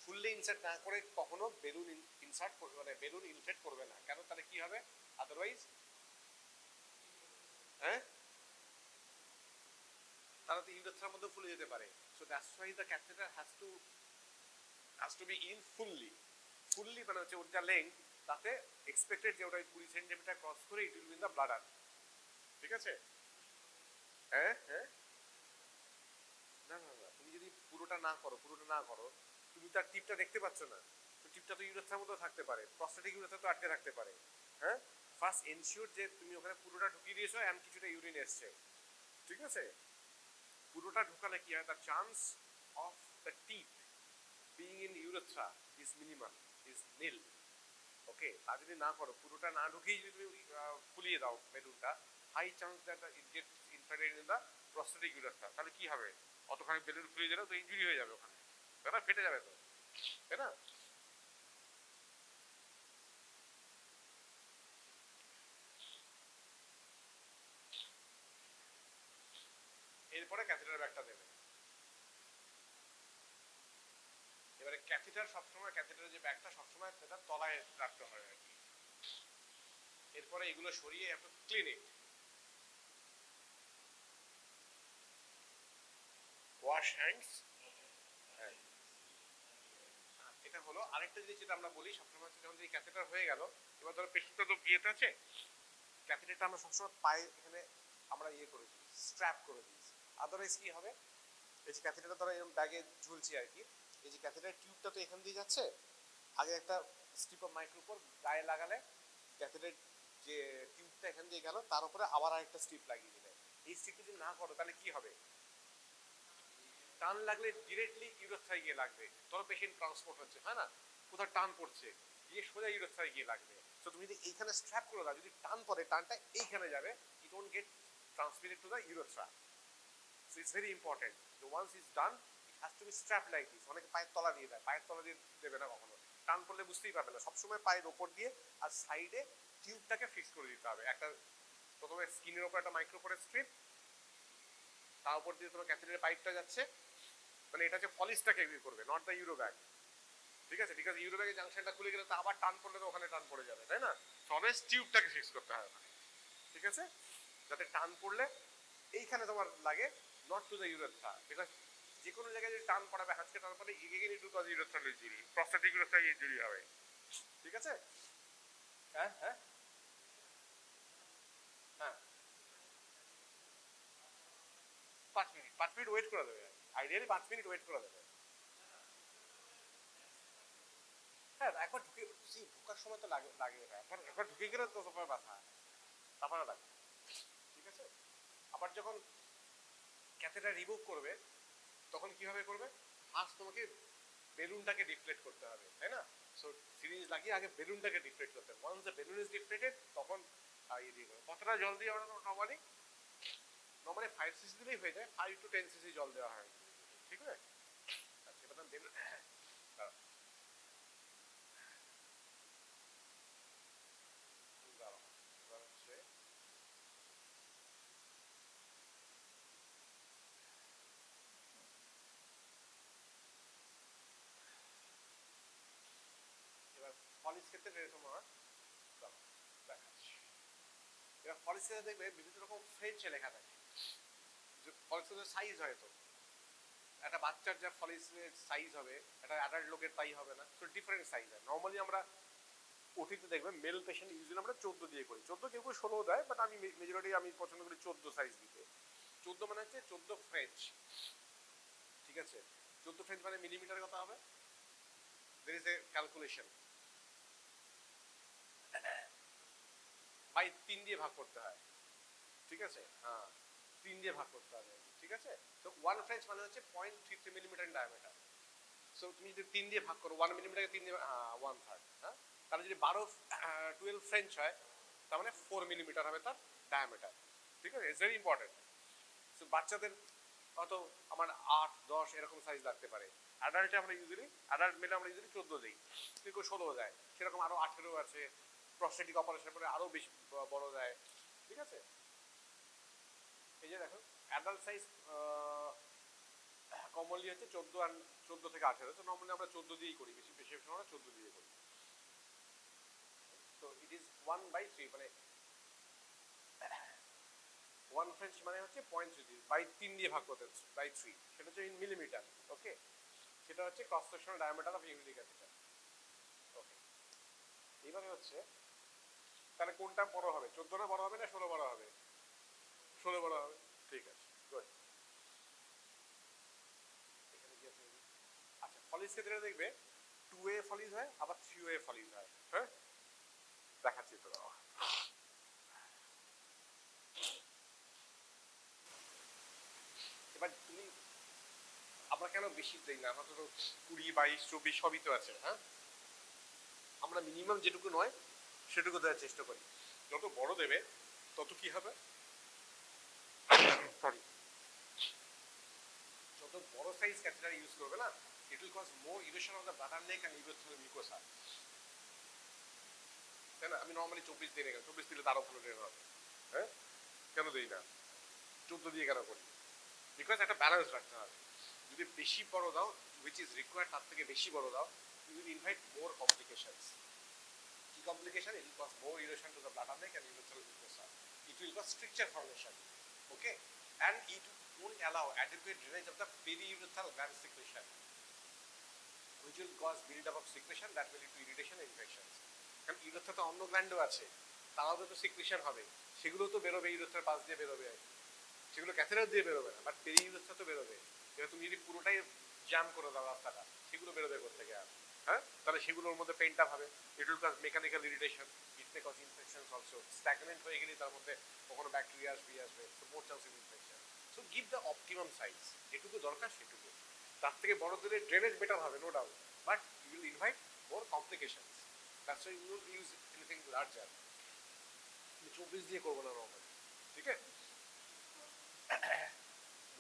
ফুললি ইনসার্ট না করে কখনো বেলুন ইনসার্ট মানে বেলুন ইনফ্লেট করবে না, কেন, তাহলে কি হবে, আদারওয়াইজ হ্যাঁ তাহলে তো ইউরেথ্রার মধ্যে ফুলে যেতে পারে। So that's why the catheter has to be in fully মানে হচ্ছে ওর যা লেন্থ তাতে এক্সপেক্টেড যে ওটা 20 সেন্টিমিটার ক্রস করে ইট will be in the bladder, ঠিক আছে। হ্যাঁ হ্যাঁ, না না না, তুমি যদি পুরোটা না করো তুমি তার টিপটা দেখতে পাচ্ছ না, তো টিপটা তো ইউরেথ্রার মধ্যে থাকতে পারে, প্রস্টেটিক ইউরেথ্রা তো আটকে থাকতে পারে, হ্যাঁ। ফার্স্ট এনশিওর যে তুমি ওখানে পুরোটা ঢুকিয়ে দিয়েছো এন্ড কিছুটা ইউরিন এসছে, ঠিক আছে। পুরোটা ঢুকালে কি হয়, the chance of the tip being in urethra is minimum, is nil, okay. তা যদি না করো, পুরোটা না ঢুকিয়ে যদি তুমি ফুলিয়ে দাও বেলুনটা, high chance that it gets infected in the prostatic urethra, তাহলে কি হবে, অতখানি বেলুন ফুলিয়ে দিলে তো ইনজুরি হয়ে যাবে ওখানে, তাই না, ফেটে যাবে তো, তাই না। এরপরে ক্যাথেটার ব্যাগটা দেবে। এবারে ক্যাথেটার সবসময়, ক্যাথেটারের যে ব্যাগটা সবসময় সেটা তলায় রাখতে হয় আর কি। এরপরে এগুলো সরিয়ে একটু ক্লিনিক ওয়াশ হ্যান্ডস, হ্যাঁ। এটা হলো আরেকটা জিনিস যেটা আমরা বলি সবসময় হচ্ছে, যখন এই ক্যাথেটার হয়ে গেল, এবার ধরো পেশেন্টটা তো বিয়েতে আছে, ক্যাথেটারটা আমরা সবসময় পায়ে এখানে আমরা ইয়ে করে দিই, স্ট্র্যাপ করে দিই, আদারওয়াইজ কি হবে, এই যে ক্যাথেটারটা ধরো এরকম ব্যাগে ঝুলছে আর কি, এই যে ক্যাথেটার টিউবটা তো এখান দিয়ে যাচ্ছে, আগে একটা স্ট্রিপ অফ মাইক্রোপোর গায়ে লাগালে ক্যাথেটার যে টিউবটা এখান দিয়ে গেল, তার উপরে আবার আরেকটা স্ট্রিপ লাগিয়ে দিলে, এই স্ট্রিপটা যদি না করো তাহলে কি হবে, টান লাগলে ডিরেক্টলি ইউরেথ্রায় গিয়ে লাগবে, ধরো পেশেন্ট ট্রান্সপোর্ট হচ্ছে, হয় না, কোথাও টান পড়ছে, গিয়ে সোজা ইউরোথ্রায় গিয়ে লাগবে। তো তুমি যদি এইখানে স্ট্র্যাপ করে দাও, যদি টান পরে টানটা এইখানে যাবে, it won't get transmitted to the urethra. So it's very important. তো once is done it has to be strap like this. অনেকে পায়ের তলা দিয়ে দেয়, পায়ের তলা দিয়ে দেবে না কখনো, টান পড়লে বুঝতেই পারবে না। সবসময় পায়ের ওপর দিয়ে আর সাইডে টিউবটাকে ফিক্স করে দিতে হবে। একটা প্রথমে স্কিনের ওপর একটা মাইক্রোপোরের স্ট্রিপ, তার উপর দিয়ে তোমার ক্যাথেটারের পাইপটা যাচ্ছে, মানে এটা হচ্ছে ফলিসটাকে এগ্রি করবে, নট দ্য ইউরো ব্যাগ। ঠিক আছে, বিকজ ইউরো ব্যাগের জাংশনটা খুলে গেলে তো আবার টান পড়লে তো ওখানে টান পড়ে যাবে, তাই না? অলওয়েজ টিউবটাকে ফিক্স করতে হয় ওখানে, ঠিক আছে, যাতে টান পড়লে এইখানে তোমার লাগে, not to the urethra. Because যে কোনো জায়গায় যদি টান পড়াবে, হাঁচকে টান পড়লে again it will cause urethral injury, prostatic urethral injury হবে। ঠিক আছে, হ্যাঁ হ্যাঁ হ্যাঁ, 5 মিনিট, 5 মিনিট ওয়েট করে দেবে, আইডিয়ালি 5 মিনিট ওয়েট করে দেবে। হ্যাঁ, একবার ঢুকে ঢোকার সময় তো লাগে লাগে, একবার ঢুকে গেলে তো তোমার ব্যথা, তারপরে লাগে। ঠিক আছে, আবার যখন ক্যাথেটার রিমুভ করবে তখন কিভাবে করবে? ফার্স্ট তোমাকে বেলুনটাকে ডিফ্লেট করতে হবে, তাই না? সো সিরিঞ্জ লাগিয়ে আগে বেলুনটাকে ডিফ্লেট করতে হবে। ওয়ান্স দ্য বেলুন ইজ ডিফ্লেটেড তখন ইয়ে দিয়ে করবে। কতটা জল দিয়ে ওরা নর্মালি নর্মালি 5 cc দিলেই হয়ে যায়, 5 to 10 cc জল দেওয়া হয়, ঠিক আছে? আচ্ছা, এবার বেলুন ফলিস ক্ষেত্রে তোমার দেখাচ্ছি। এবার ফলিসে দেখবে বিভিন্ন রকম ফ্রেঞ্চে লেখা থাকে, যে ফলিসের সাইজ হয়, তো একটা বাচ্চার যা ফলিসের সাইজ হবে একটা অ্যাডাল্ট লোকের তাই হবে না, তো ডিফারেন্ট সাইজ হয়। নর্মালি আমরা ওটিতে দেখবেন মেল পেশেন্ট ইউজুয়ালি আমরা 14 দিয়ে করি, 14 কেউ কেউ 16 দেয়, বাট আমি মেজরিটি আমি পছন্দ করি 14 সাইজ দিতে। 14 মানে হচ্ছে 14 ফ্রেঞ্চ, ঠিক আছে? 14 ফ্রেঞ্চ মানে মিলিমিটার কথা হবে, there is a calculation, by 3 দিয়ে ভাগ করতে হয়, ঠিক আছে? হ্যাঁ, 3 দিয়ে ভাগ করতে হবে, ঠিক আছে? তো 1 ফ্রেঞ্চ মানে হচ্ছে 0.33 মিলিমিটার ইন ডায়ামিটার। সো তুমি যদি 3 দিয়ে ভাগ করো, 1 মিলিমিটারকে 3 দিয়ে, হ্যাঁ 1/3, হ্যাঁ, তাহলে যদি 12 ফ্রেঞ্চ হয় তার মানে 4 মিলিমিটার হবে তার ডায়ামিটার, ঠিক আছে? It's very important. সো বাচ্চাদের হয়তো আমার 8, 10 এরকম সাইজ লাগতে পারে। অ্যাডাল্টে আমরা ইউজুয়ালি, অ্যাডাল্ট মেলে আমরা ইউজুয়ালি 14 দিই, কেউ 16 দেয়, সেরকম আরো 18 আছে, প্রস্টেটিক অপারেশনের পরে আরো বেশি বড় দেয়, ঠিক আছে? এই যে দেখো অ্যাডাল্ট সাইজ কমনলি হচ্ছে 14 থেকে 18, তো নর্মালি আমরা 14 দিয়েই করি, বেশি বেশি সময় 14 দিয়ে করি। তো ইট ইজ 1/3, মানে 1 ফ্রেঞ্চ মানে হচ্ছে 0.3 বাই 3 দিয়ে ভাগ করতে হচ্ছে, বাই 3, সেটা হচ্ছে ইন মিলিমিটার, ওকে? সেটা হচ্ছে cross sectional diameter of uric catheter, okay? এইভাবে হচ্ছে, তাহলে কোনটা বড় হবে, 14 না বড় হবে না 16 বড় হবে? 16 বড় হবে, ঠিক আছে, গুড। এখানে কি আছে? আচ্ছা, ফলিস ক্ষেত্রে দেখবে 2A ফলিস হয়, আবার 3A ফলিস হয়, হ্যাঁ, দেখাচ্ছি তো। এবার তুমি, আমরা কেন বেশি দেই না? আমরা তো 20, 22, 24 সবই তো আছে, হ্যাঁ? আমরা মিনিমাম যেটুকু নয় সেটুকু দেওয়ার চেষ্টা করি। যত বড় দেবে তত কি হবে, সরি, যত বড় সাইজ ক্যাথেটার ইউজ করবে না, it will cause more erosion of the bladder neck and urethral mucosa, তাই না? আমি নর্মালি 24 দিই না, 24 দিলে তারও ভালো ড্রেন হবে, হ্যাঁ? কেন দিই না, 14 দিয়ে কেন করি? বিকজ একটা ব্যালেন্স রাখতে হবে। যদি বেশি বড় দাও, হুইচ ইজ রিকোয়ার্ড, তার থেকে বেশি বড় দাও, you will invite more complications. কি complication? It will cause more erosion to the bladder neck and urethral mucosa, it will cause stricture formation, okay, and it won't allow adequate drainage of the periurethral gland secretion, which will cause build-up of secretion that will lead to irritation and infections. কারণ ইউরোথ্রা তো অন্য গ্ল্যান্ডও আছে, তারাও তো সিক্রেশন হবে, সেগুলো তো বেরোবে, ইউরোথ্রার পাশ দিয়ে বেরোবে, সেগুলো ক্যাথেটার দিয়ে বেরোবে না, বাট পেরিউরোথ্রা তো বেরোবে। এবার তুমি যদি পুরোটাই জ্যাম করে দাও রাস্তাটা, সেগুলো বেরোবে কোথেকে আর, হ্যাঁ? তাহলে সেগুলোর মধ্যে পেইন্ট আপ হবে, it will cause mechanical irritation, it may cause infections also. Stagnant হয়ে গেলে তার মধ্যে কখনো ব্যাকটেরিয়া আসবে, so more chance of infection. So give the optimum size, যেটুকু দরকার সেটুকু। তার থেকে বড় দিলে ড্রেনেজ বেটার হবে, no doubt, but you will invite more complications, that's why you use anything larger. 24 দিয়ে করবো না নর্মালি, ঠিক আছে?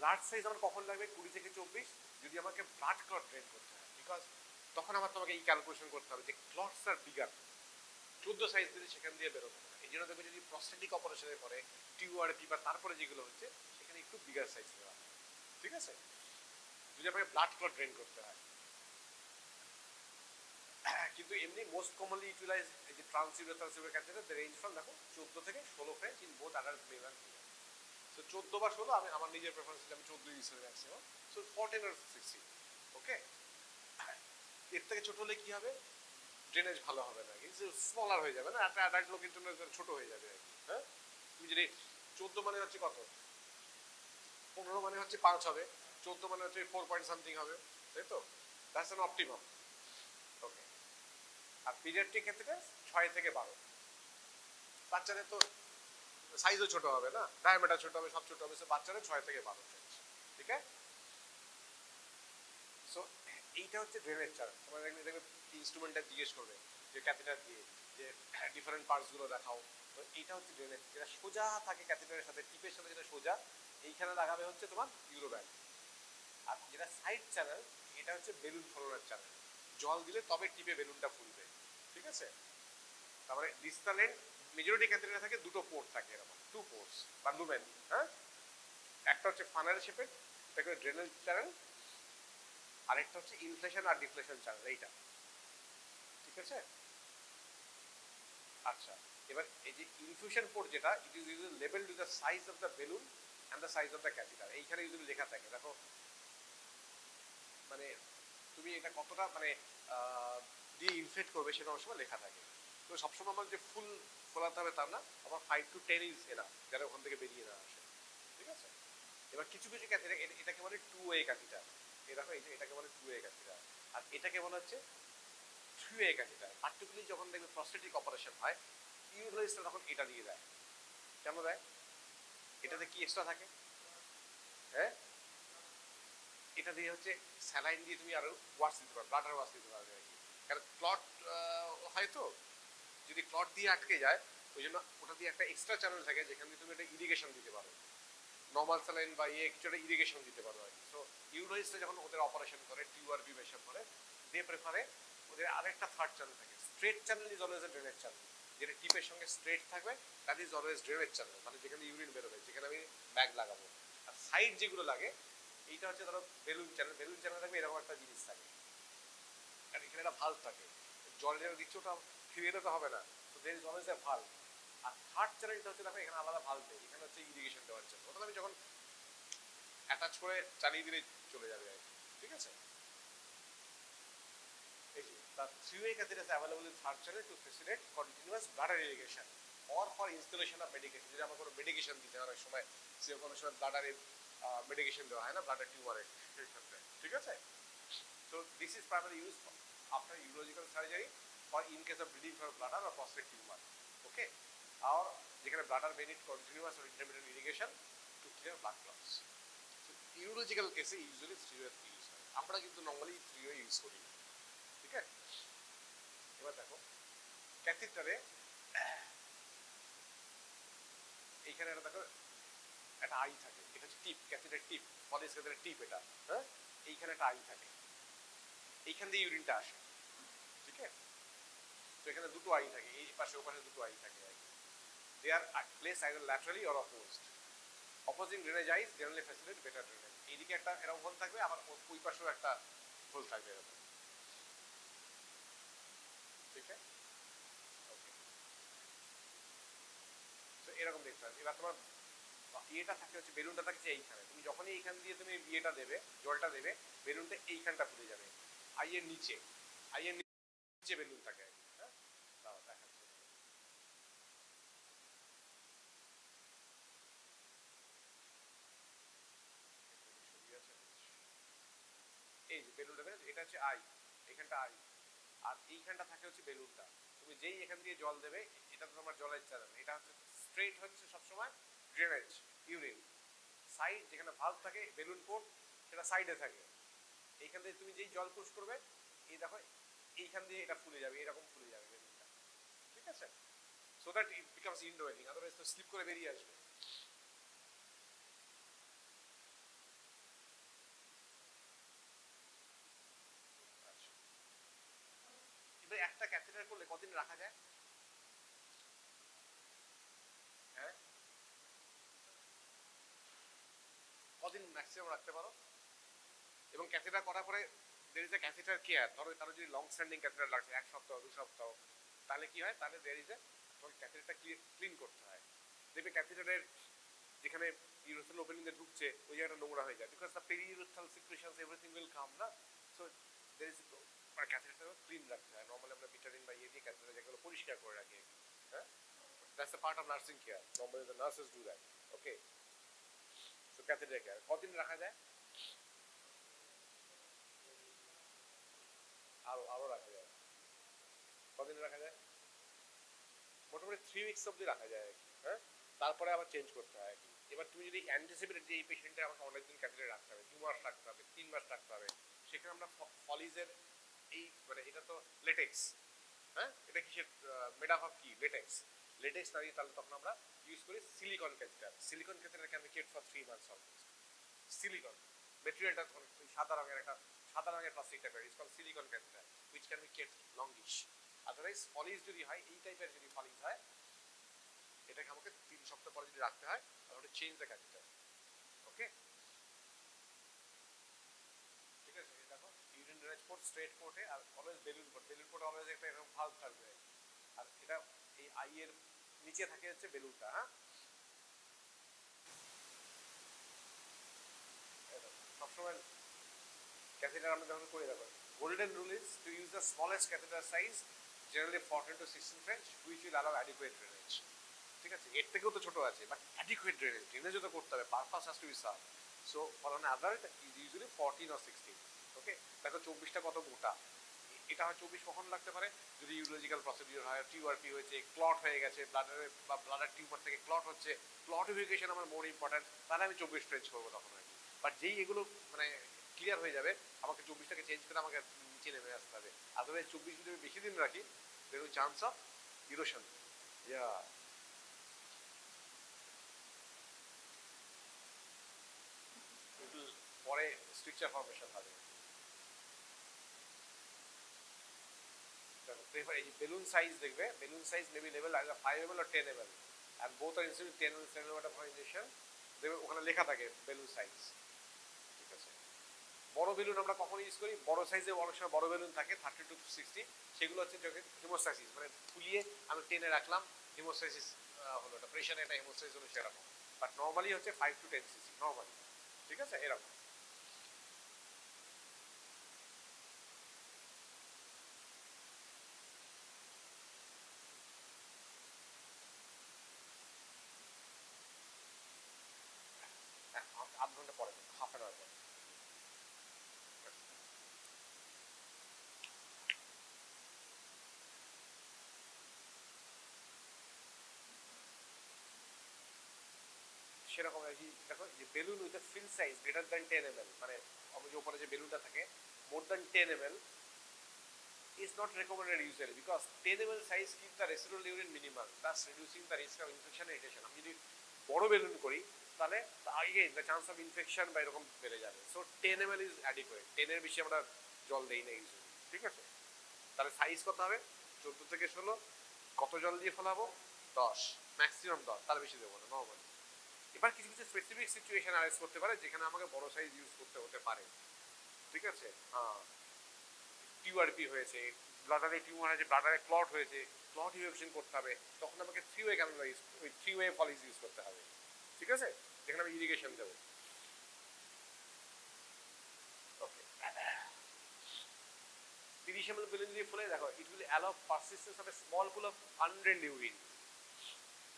লার্জ সাইজ আমার কখন লাগবে? 20 থেকে 24, যদি আমাকে ব্লাড ক্লট ড্রেন করতে হয়, বিকজ তখন আমার তোমাকে এই ক্যালকুলেশন করতে হবে যে ক্লটস আর বিগার। 14 সাইজ দিলে সেখান দিয়ে বেরোতে হবে। এই জন্য দেখবে যদি প্রস্থেটিক অপারেশনের পরে টিউবার পিপার তারপরে যেগুলো হচ্ছে সেখানে একটু বিগার সাইজ দেওয়া, ঠিক আছে? যদি আমাকে ব্লাড ক্লট ড্রেন করতে হয়। কিন্তু এমনি মোস্ট কমনলি ইউটিলাইজ এই যে transurethral catheter, the range from দেখো 14 থেকে 16 French in both adult male and female. So 14 বা 16, আমি আমার নিজের প্রেফারেন্স আমি 14 ইউজ করি ম্যাক্সিমাম। সো 14 আর 16, ওকে? এর থেকে ছোট হলে কি হবে? ড্রেনেজ ভালো হবে না, কিন্তু স্মলার হয়ে যাবে না, একটা অ্যাডাল্ট লোকের জন্য ছোট হয়ে যাবে আর কি। হ্যাঁ, তুমি যদি 14 মানে হচ্ছে কত, 15 মানে হচ্ছে 5 হবে, 14 মানে হচ্ছে 4 পয়েন্ট সামথিং হবে, তাই তো? That's an optimum, okay? আর পিডিয়াট্রিক ক্ষেত্রে 6 থেকে 12। বাচ্চাদের তো সাইজও ছোট হবে না, ডায়ামিটার ছোট হবে, সব ছোট হবে, সো বাচ্চাদের 6 থেকে 12 ফ্রেঞ্চ, ঠিক আছে? সো এইটা হচ্ছে ড্রেনেজ চার্ট। তোমরা দেখবে ইনস্ট্রুমেন্টটা জিজ্ঞেস করবে যে ক্যাথেটার দিয়ে যে ডিফারেন্ট পার্টসগুলো দেখাও। তো এইটা হচ্ছে ড্রেনেজ, যেটা সোজা থাকে ক্যাথেটারের সাথে, টিপের সাথে যেটা সোজা, এইখানে লাগাবে হচ্ছে তোমার ইউরোব্যাগ। আর যেটা সাইড চ্যানেল, এটা হচ্ছে বেলুন ফোলানোর চ্যানেল। জল দিলে তবে টিপে বেলুনটা ফুলবে, ঠিক আছে? তারপরে ডিস্টাল এন্ড মেজরিটি ক্যাথেটারে থাকে দুটো পোর্ট থাকে, এরকম 2 পোর্টস বা লুমেন। হ্যাঁ, একটা হচ্ছে ফানাল শেপের, এটা ড্রেনেজ চ্যানেল, আরেকটা হচ্ছে ইনফ্লেশন আর ডিফ্লেশন চ্যানেল, এইটা, ঠিক আছে? আচ্ছা, এবার এই যে ইনফিউশন পোর্ট যেটা, it is usually labelled with the size of the balloon and the size of the catheter. এইখানে ইউজুয়ালি লেখা থাকে, দেখো মানে তুমি এটা কতটা মানে দিয়ে ইনফ্লেট করবে সেটা অনেক সময় লেখা থাকে। তো সবসময় আমার যে ফুল ফোলাতে হবে তা না, আমার 5 to 10 ইজ এনাফ, যারা ওখান থেকে বেরিয়ে না আসে, ঠিক আছে? এবার কিছু কিছু ক্যাথেটার, এটাকে বলে 2-way ক্যাথেটার। এই দেখো, এটাকে বলে 2-way ক্যাথেটার, আর এটাকে বলা হচ্ছে 3-way ক্যাথেটার। পার্টিকুলারলি যখন দেখবে প্রস্থেটিক অপারেশন হয়, ইউরোলজিস্টরা তখন এটা দিয়ে দেয়। কেন দেয়? এটাতে কি এক্সট্রা থাকে? হ্যাঁ, এটা দিয়ে হচ্ছে স্যালাইন দিয়ে তুমি আরো ওয়াশ দিতে পারো, ব্লাডার ওয়াশ দিতে পারবে আর কি। কারণ ক্লট হয়তো যদি ক্লট দিয়ে আটকে যায়, ওই জন্য ওটা দিয়ে একটা এক্সট্রা চ্যানেল থাকে যেখান দিয়ে তুমি একটা ইরিগেশন দিতে পারো, নর্মাল স্যালাইন বা কিছু একটা ইরিগেশন দিতে পারো আর কি। সো ইউরোলজিস্টরা যখন ওদের অপারেশন করে, টিউবার বিবেশন করে, দিয়ে প্রেফারে ওদের আরেকটা থার্ড চ্যানেল থাকে। Straight channel is always A drainage channel, যেটা টিপের সঙ্গে স্ট্রেট থাকবে, that is always drainage channel, মানে যেখানে ইউরিন বেরোবে, যেখানে আমি ব্যাগ লাগাবো। আর সাইড যেগুলো লাগে, এইটা হচ্ছে ধরো বেলুন চ্যানেল। বেলুন চ্যানেল থাকবে এরকম একটা জিনিস থাকে, আর এখানে একটা ভাল্ব থাকে, জল যেটা দিচ্ছে ওটা ফিরে তো হবে না, তো there is always a valve. আর থার্ড চ্যানেলটা হচ্ছে দেখো এখানে আলাদা ভাল্ব নেই, এখানে হচ্ছে ইরিগেশন দেওয়ার জন্য, ওটা আমি যখন অ্যাটাচ করে চালিয়ে দিলে চলে যাবে আর কি, ঠিক আছে? এই যে the three-way catheter is available in third channel to facilitate continuous bladder irrigation or for installation of medication. যদি আমরা কোনো মেডিকেশন দিতে হয়, অনেক সময় সে কোনো সময় ব্লাডারে মেডিকেশন দেওয়া হয় না, ব্লাডার টিউমারে, সেই ক্ষেত্রে, ঠিক আছে? So this is primarily used after urological surgery or in case of bleeding from bladder or prostate tumor, okay? Or যেখানে bladder may need continuous or intermittent irrigation to clear blood clots. So urological case usually 3-way use হয়, আমরা কিন্তু নর্মালি 3-way ইউজ করি, ঠিক আছে? এবার দেখো ক্যাথেটারে এইখানে একটা দেখো একটা আই থাকে, এটা হচ্ছে টিপ, ক্যাথেটার টিপ, পলিস ক্যাথেটার টিপ এটা। হ্যাঁ, এইখানে একটা আই থাকে, এইখান দিয়ে ইউরিনটা আসে, ঠিক আছে? তো এখানে দুটো আই থাকে, এই পাশে ও পাশে দুটো আই থাকে। They are place either laterally or opposed. Opposing drainage eyes generally facilitate better drainage. এইদিকে একটা এরকম হোল থাকবে, আবার ওই পাশেও একটা হোল থাকবে এরকম, ঠিক আছে? ওকে, তো এরকম দেখতে হবে। এবার তোমার ইয়েটা থাকে হচ্ছে, বেলুনটা থাকছে এইখানে, তুমি যখনই এইখান দিয়ে তুমি ইয়েটা দেবে, জলটা দেবে, বেলুনটা এইখানটা খুলে যাবে, আইয়ের নিচে, আইয়ের নিচে বেলুন থাকে। হ্যাঁ, দাঁড়াও দেখাচ্ছি। এই যে বেলুনটা, এটা হচ্ছে আই, এখানটা আই, আর এইখানটা থাকে হচ্ছে বেলুনটা। তুমি যেই এখান দিয়ে জল দেবে, এটা তো তোমার জলের চ্যানেল, এটা হচ্ছে স্ট্রেট হচ্ছে সবসময় ড্রেনেজ ইউরিন। সাইড যেখানে ভাল্ব থাকে, বেলুন পোর্ট, সেটা সাইডে থাকে। এইখান থেকে তুমি যেই জল পুশ করবে, এই দেখো এইখান দিয়ে এটা ফুলে যাবে, এরকম ফুলে যাবে বেলুন, আছে, so that it becomes indwelling, otherwise তো স্লিপ করে বেরিয়ে আসবে। আচ্ছা, এবার একটা ক্যাথেটার করলে কতদিন রাখা যায়? হ্যাঁ, কদিন ম্যাক্সিমাম রাখতে পারো? এবং ক্যাথেটার করার পরে দের ইজ এ ক্যাথেটার কেয়ার। ধরো কারো যদি লং স্ট্যান্ডিং ক্যাথেটার লাগছে 1 সপ্তাহ 2 সপ্তাহ, তাহলে কি হয়, তাহলে দের ইজ এ তোমাকে ক্যাথেটারটা ক্লিন করতে হয়। দেখবে ক্যাথেটারের যেখানে ইউরোথ্রাল ওপেনিং এ ঢুকছে ওই জায়গাটা নোংরা হয়ে যায়, because the periurethral secretions everything will come না। সো দের ইজ মানে ক্যাথেটারটা ক্লিন রাখতে হয়। নর্মালি আমরা ভিটামিন বা ইয়ে দিয়ে ক্যাথেটার যেগুলো পরিষ্কার করে রাখি, হ্যাঁ, that's the part of nursing care. Normally the nurses do that. Okay, so catheter care কতদিন রাখা যায়? আরো আরো রাখা যায়। কদিন রাখা যায়? মোটামুটি 3 উইকস অব্দি রাখা যায় আর কি, হ্যাঁ, তারপরে আবার চেঞ্জ করতে হয় আর কি। এবার তুমি যদি অ্যান্টিসিপেটেড যে এই পেশেন্টটা আমাকে অনেকদিন ক্যাথেটারে রাখতে হবে, 2 মাস রাখতে হবে, 3 মাস রাখতে হবে, সেখানে আমরা ফলিজের এই মানে এটা তো লেটেক্স, হ্যাঁ, এটা কিসের মেড আপ অফ কি, লেটেক্স, লেটেক্স না দিয়ে তাহলে তখন আমরা ইউজ করি silicone catheter. Silicone catheter can be kept for 3 months almost. Silicone মেটেরিয়ালটা তখন সাদা রঙের একটা সাদা রঙের প্লাস্টিক টাইপের, it's called silicone catheter which can be kept longish. Otherwise Foley's যদি হয়, এই টাইপের যদি ফলিজ হয়, এটাকে আমাকে 3 সপ্তাহ পরে যদি রাখতে হয় তাহলে চেঞ্জ দ্য ক্যাথেটার। ওকে, ঠিক আছে। দেখো ইউরিন ড্রেনেজ পোর্ট, স্ট্রেট পোর্টে, আর অলওয়েজ বেলুন পোর্ট। বেলুন পোর্টে অলওয়েজ একটা এরকম ভালভ থাকবে, আর এটা এই আই এর নিচে থাকে হচ্ছে বেলুনটা, হ্যাঁ। সবসময় ক্যাথেটার আমরা যখন করে দেখো, golden rule is to use the smallest catheter size, generally 14 to 16 French, which will allow adequate drainage। ঠিক আছে, এর থেকেও তো ছোট আছে, বাট অ্যাডিকুয়েট ড্রেনেজ, ড্রেনেজও তো করতে হবে, purpose has to B serve. So for an adult is usually 14 or 16। ওকে, দেখো 24টা কত মোটা। এটা হয় 24 কখন লাগতে পারে, যদি ইউরোলজিক্যাল প্রসিডিউর হয়, টিউআরপি হয়েছে, ক্লট হয়ে গেছে ব্লাডারে, বা ব্লাডার টিউমার থেকে ক্লট হচ্ছে, ক্লটিফিকেশন আমার মোর ইম্পর্টেন্ট, তাহলে আমি 24 ফ্রেঞ্চ করবো তখন আর কি। বাট যেই এগুলো মানে ক্লিয়ার হয়ে যাবে, আমাকে 24টাকে চেঞ্জ করে আমাকে নিচে নেমে আসতে হবে। আদারওয়াইজ 24 যদি আমি বেশি দিন রাখি, there will chance of erosion. Yeah, পরে স্ট্রিকচার ফর্মেশন হবে। এবার এই বেলুন সাইজ দেখবে, balloon size maybe level either 5 ml or 10 ml, and both are instead 10 and 7 ml of injection। দেখবে ওখানে লেখা থাকে বেলুন সাইজ। ঠিক আছে, বড় বেলুন আমরা কখন ইউজ করি, বড় সাইজে অনেক সময় বড় বেলুন থাকে 30 to 60, সেগুলো হচ্ছে যখন হিমোস্টাসিস মানে ফুলিয়ে আমি টেনে রাখলাম, হিমোস্টাসিস হলো, এটা প্রেশারে একটা হিমোস্টাসিস হলো সেরকম। বাট নর্মালি হচ্ছে 5 to 10 cc নর্মালি। ঠিক আছে, এরকম। হ্যাঁ, 8 ঘন্টা পরে, হাফ অ্যান আওয়ার পরে। সেরকম আর কি। দেখো যে balloon with fill size greater than 10 ml, মানে যে উপরে যে বেলুনটা থাকে more than 10 ml is not recommended usually, because 10 ml size keep the residual urine minimal, thus reducing the risk of infection and irritation। আমি যদি বড় বেলুন করি তাহলে আগে the chance of infection বা এরকম বেড়ে যাবে। সো 10 ml is adequate, 10 এর বেশি আমরা জল দেই না ইউজুয়ালি। ঠিক আছে, তাহলে সাইজ কত হবে, 14 থেকে 16। কত জল দিয়ে ফেলাবো, 10, ম্যাক্সিমাম 10, তার বেশি দেবো না নর্মালি। এবার কিছু কিছু স্পেসিফিক সিচুয়েশন অ্যারেঞ্জ করতে পারে যেখানে আমাকে বড় সাইজ ইউজ করতে হতে পারে। ঠিক আছে, হ্যাঁ, টিউআরপি হয়েছে, ব্লাডারে টিউমার আছে, ব্লাডারে ক্লট হয়েছে, ক্লট ইভেকশন করতে হবে, তখন আমাকে 3-way ক্যানুলা ইউজ, ওই 3-way ফলিজ ইউজ করতে হবে। ঠিক আছে, যেখানে আমি ইরিগেশন দেবো। ওকে, 30 ml বেলুন দিয়ে ফুলে দেখো, it will allow persistence of a small pool of undrained urine.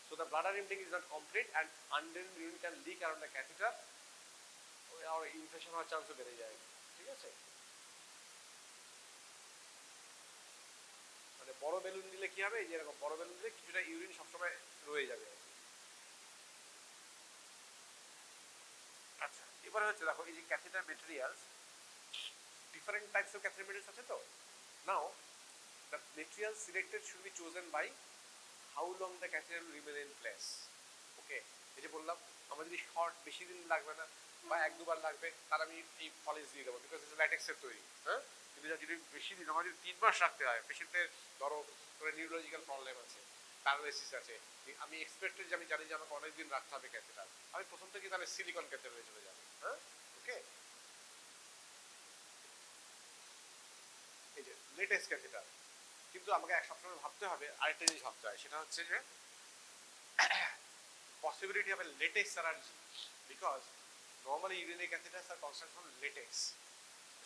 So the bladder intake is not complete and undrained urine can leak around the catheter, or infection হওয়ার চান্স বেড়ে যায়। ঠিক আছে, মানে বড় বেলুন দিলে কি হবে, যে এরকম বড় বেলুন দিলে কিছুটা ইউরিন সবসময় রয়ে যাবে। আচ্ছা, এবারে হচ্ছে দেখো এই যে catheter materials, different types of catheter materials আছে তো। Now the material selected should be chosen by how long the catheter remain in place. Okay, এই যে বললাম আমার যদি শর্ট বেশি দিন লাগবে না বা এক দুবার লাগবে তার আমি এই পলিশ দিয়ে দেবো, বিকজ ইটস ল্যাটেক্সের তৈরি। হ্যাঁ, কিন্তু যদি বেশি দিন আমার যদি 3 মাস রাখতে হয়, পেশেন্টের ধরো নিউরোলজিক্যাল প্রবলেম আছে, প্যারালাইসিস আছে, আমি এক্সপেক্টেড যে আমি জানি যে আমাকে অনেকদিন রাখতে হবে ক্যাথেড্রাল, আমি প্রথম থেকে তাহলে সিলিকন ক্যাথেড্রালে চলে যাবো। হ্যাঁ, ওকে। এই যে লেটেস্ট ক্যাথেড্রাল, কিন্তু আমাকে এক সবসময় ভাবতে হবে, আরেকটা জিনিস ভাবতে হয়, সেটা হচ্ছে যে possibility of a latex allergy, because normally urinary catheters are constructed from latex.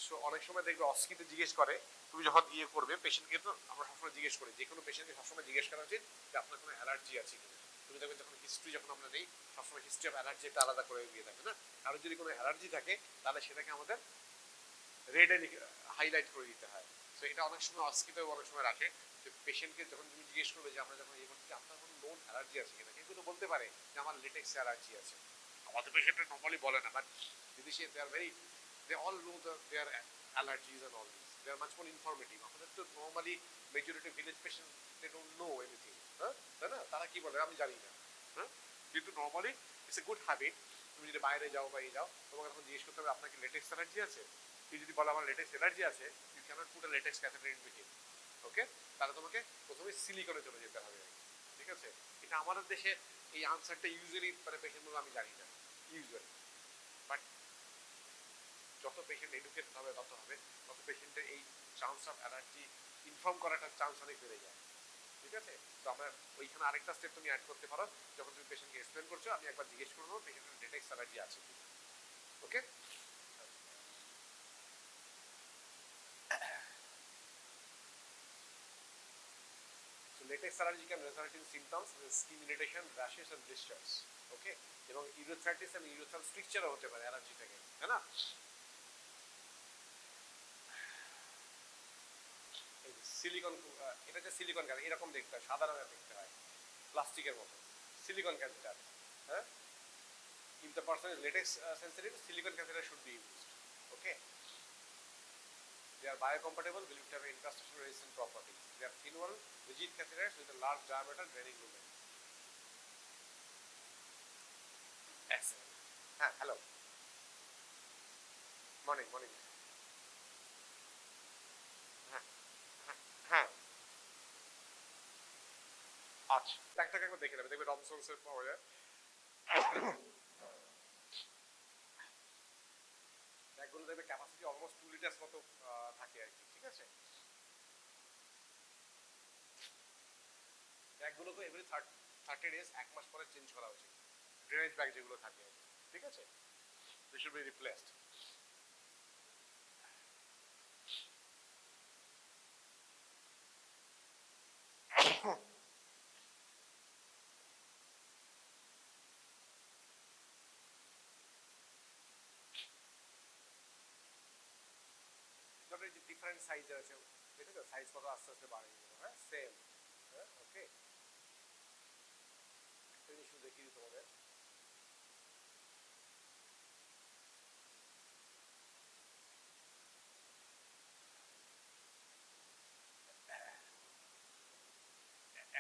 So অনেক সময় দেখবে অস্কিতে জিজ্ঞেস করে, তুমি যখন ইয়ে করবে পেশেন্টকে, তো আমরা সবসময় জিজ্ঞেস করি, যে কোনো পেশেন্টকে সবসময় জিজ্ঞেস করা উচিত যে আপনার কোনো অ্যালার্জি আছে কিনা। তুমি দেখবে যখন হিস্ট্রি যখন আমরা নেই, সবসময় হিস্ট্রি অফ অ্যালার্জি একটা আলাদা করে দিয়ে থাকে না, কারো যদি কোনো অ্যালার্জি থাকে তাহলে সেটাকে আমাদের রেডে হাইলাইট করে দিতে হয়। সো এটা অনেক সময় অস্কিতেও অনেক সময় রাখে, যে পেশেন্টকে যখন তুমি জিজ্ঞেস করবে যে আমরা যখন ইয়ে করছি আপনার কোনো নোন অ্যালার্জি আছে কিনা, কেউ তো বলতে পারে যে আমার লেটেক্স অ্যালার্জি আছে, আমাদের পেশেন্টরা নর্মালি বলে না, বাট বিদেশে they are very, they all know their allergies and all this, they are much more informative. আমাদের তো normally majority village patient they don't know anything. হ্যাঁ, তাই না, তারা কি বলে আমি জানি না। হ্যাঁ, কিন্তু normally it's a good habit, তুমি যদি বাইরে যাও বা যাও, তোমাকে তখন জিজ্ঞেস করতে হবে আপনার কি লেটেক্স অ্যালার্জি আছে। তুই যদি বলো আমার লেটেক্স অ্যালার্জি আছে, you cannot put a latex catheter in between. Okay, তাহলে তোমাকে প্রথমে সিলিকনে চলে যেতে হবে। ঠিক আছে, এটা আমাদের দেশে এই আনসারটা ইউজুয়ালি মানে পেশেন্টগুলো আমি জানি না ইউজুয়ালি, বাট যত পেশেন্ট এডুকেটেড হবে তত পেশেন্টের এই চান্স অফ অ্যালার্জি ইনফর্ম করাটার চান্স অনেক বেড়ে যায়। ঠিক আছে, তো আমরা ওইখানে আরেকটা স্টেপ তুমি অ্যাড করতে পারো, যখন তুমি পেশেন্টকে এক্সপ্লেন করছো আমি একবার জিজ্ঞেস করবো পেশেন্টের লেটেক্স অ্যালার্জি আছে কি। ওকে, latex allergy can result in symptoms skin irritation, rashes and blisters. ওকে, এবং ইউরোথ্রাইটিস এবং ইউরোথ্রাল স্ট্রিকচারও হতে পারে অ্যালার্জি থেকে, তাই না। এই সিলিকন, এটা যে সিলিকন ক্যাথেটার এরকম দেখতে হয়, সাদা রঙের দেখতে হয়, প্লাস্টিকের মতো সিলিকন ক্যাথেটার। হ্যাঁ, if the person is latex sensitive, silicone catheter should be used. Okay, they are biocompatible, believed to have incrustation resistant properties. They are thin wall rigid catheters with a large diameter draining lumen. Excellent. Hello, morning morning. হ্যাঁ, আচ্ছা একটা একবার দেখে নেবে, দেখবে রমসন্স এর পাওয়া যায়, ব্যাগগুলো দেখবে ক্যাপাসিটি অলমোস্ট 2 লিটার মতো থাকে আর কি। ঠিক আছে, ব্যাগগুলোকে এভরি 30 ডেজ, 1 মাস পরে চেঞ্জ করা উচিত, ড্রেনেজ ব্যাগ যেগুলো থাকে। ঠিক আছে, they should be replaced. Different সাইজের আছে, দেখেছো সাইজ কত আস্তে আস্তে বাড়ে গেল। হ্যাঁ, সেম। হ্যাঁ, ওকে, একটা জিনিস দেখিয়ে দিই তোমাদের।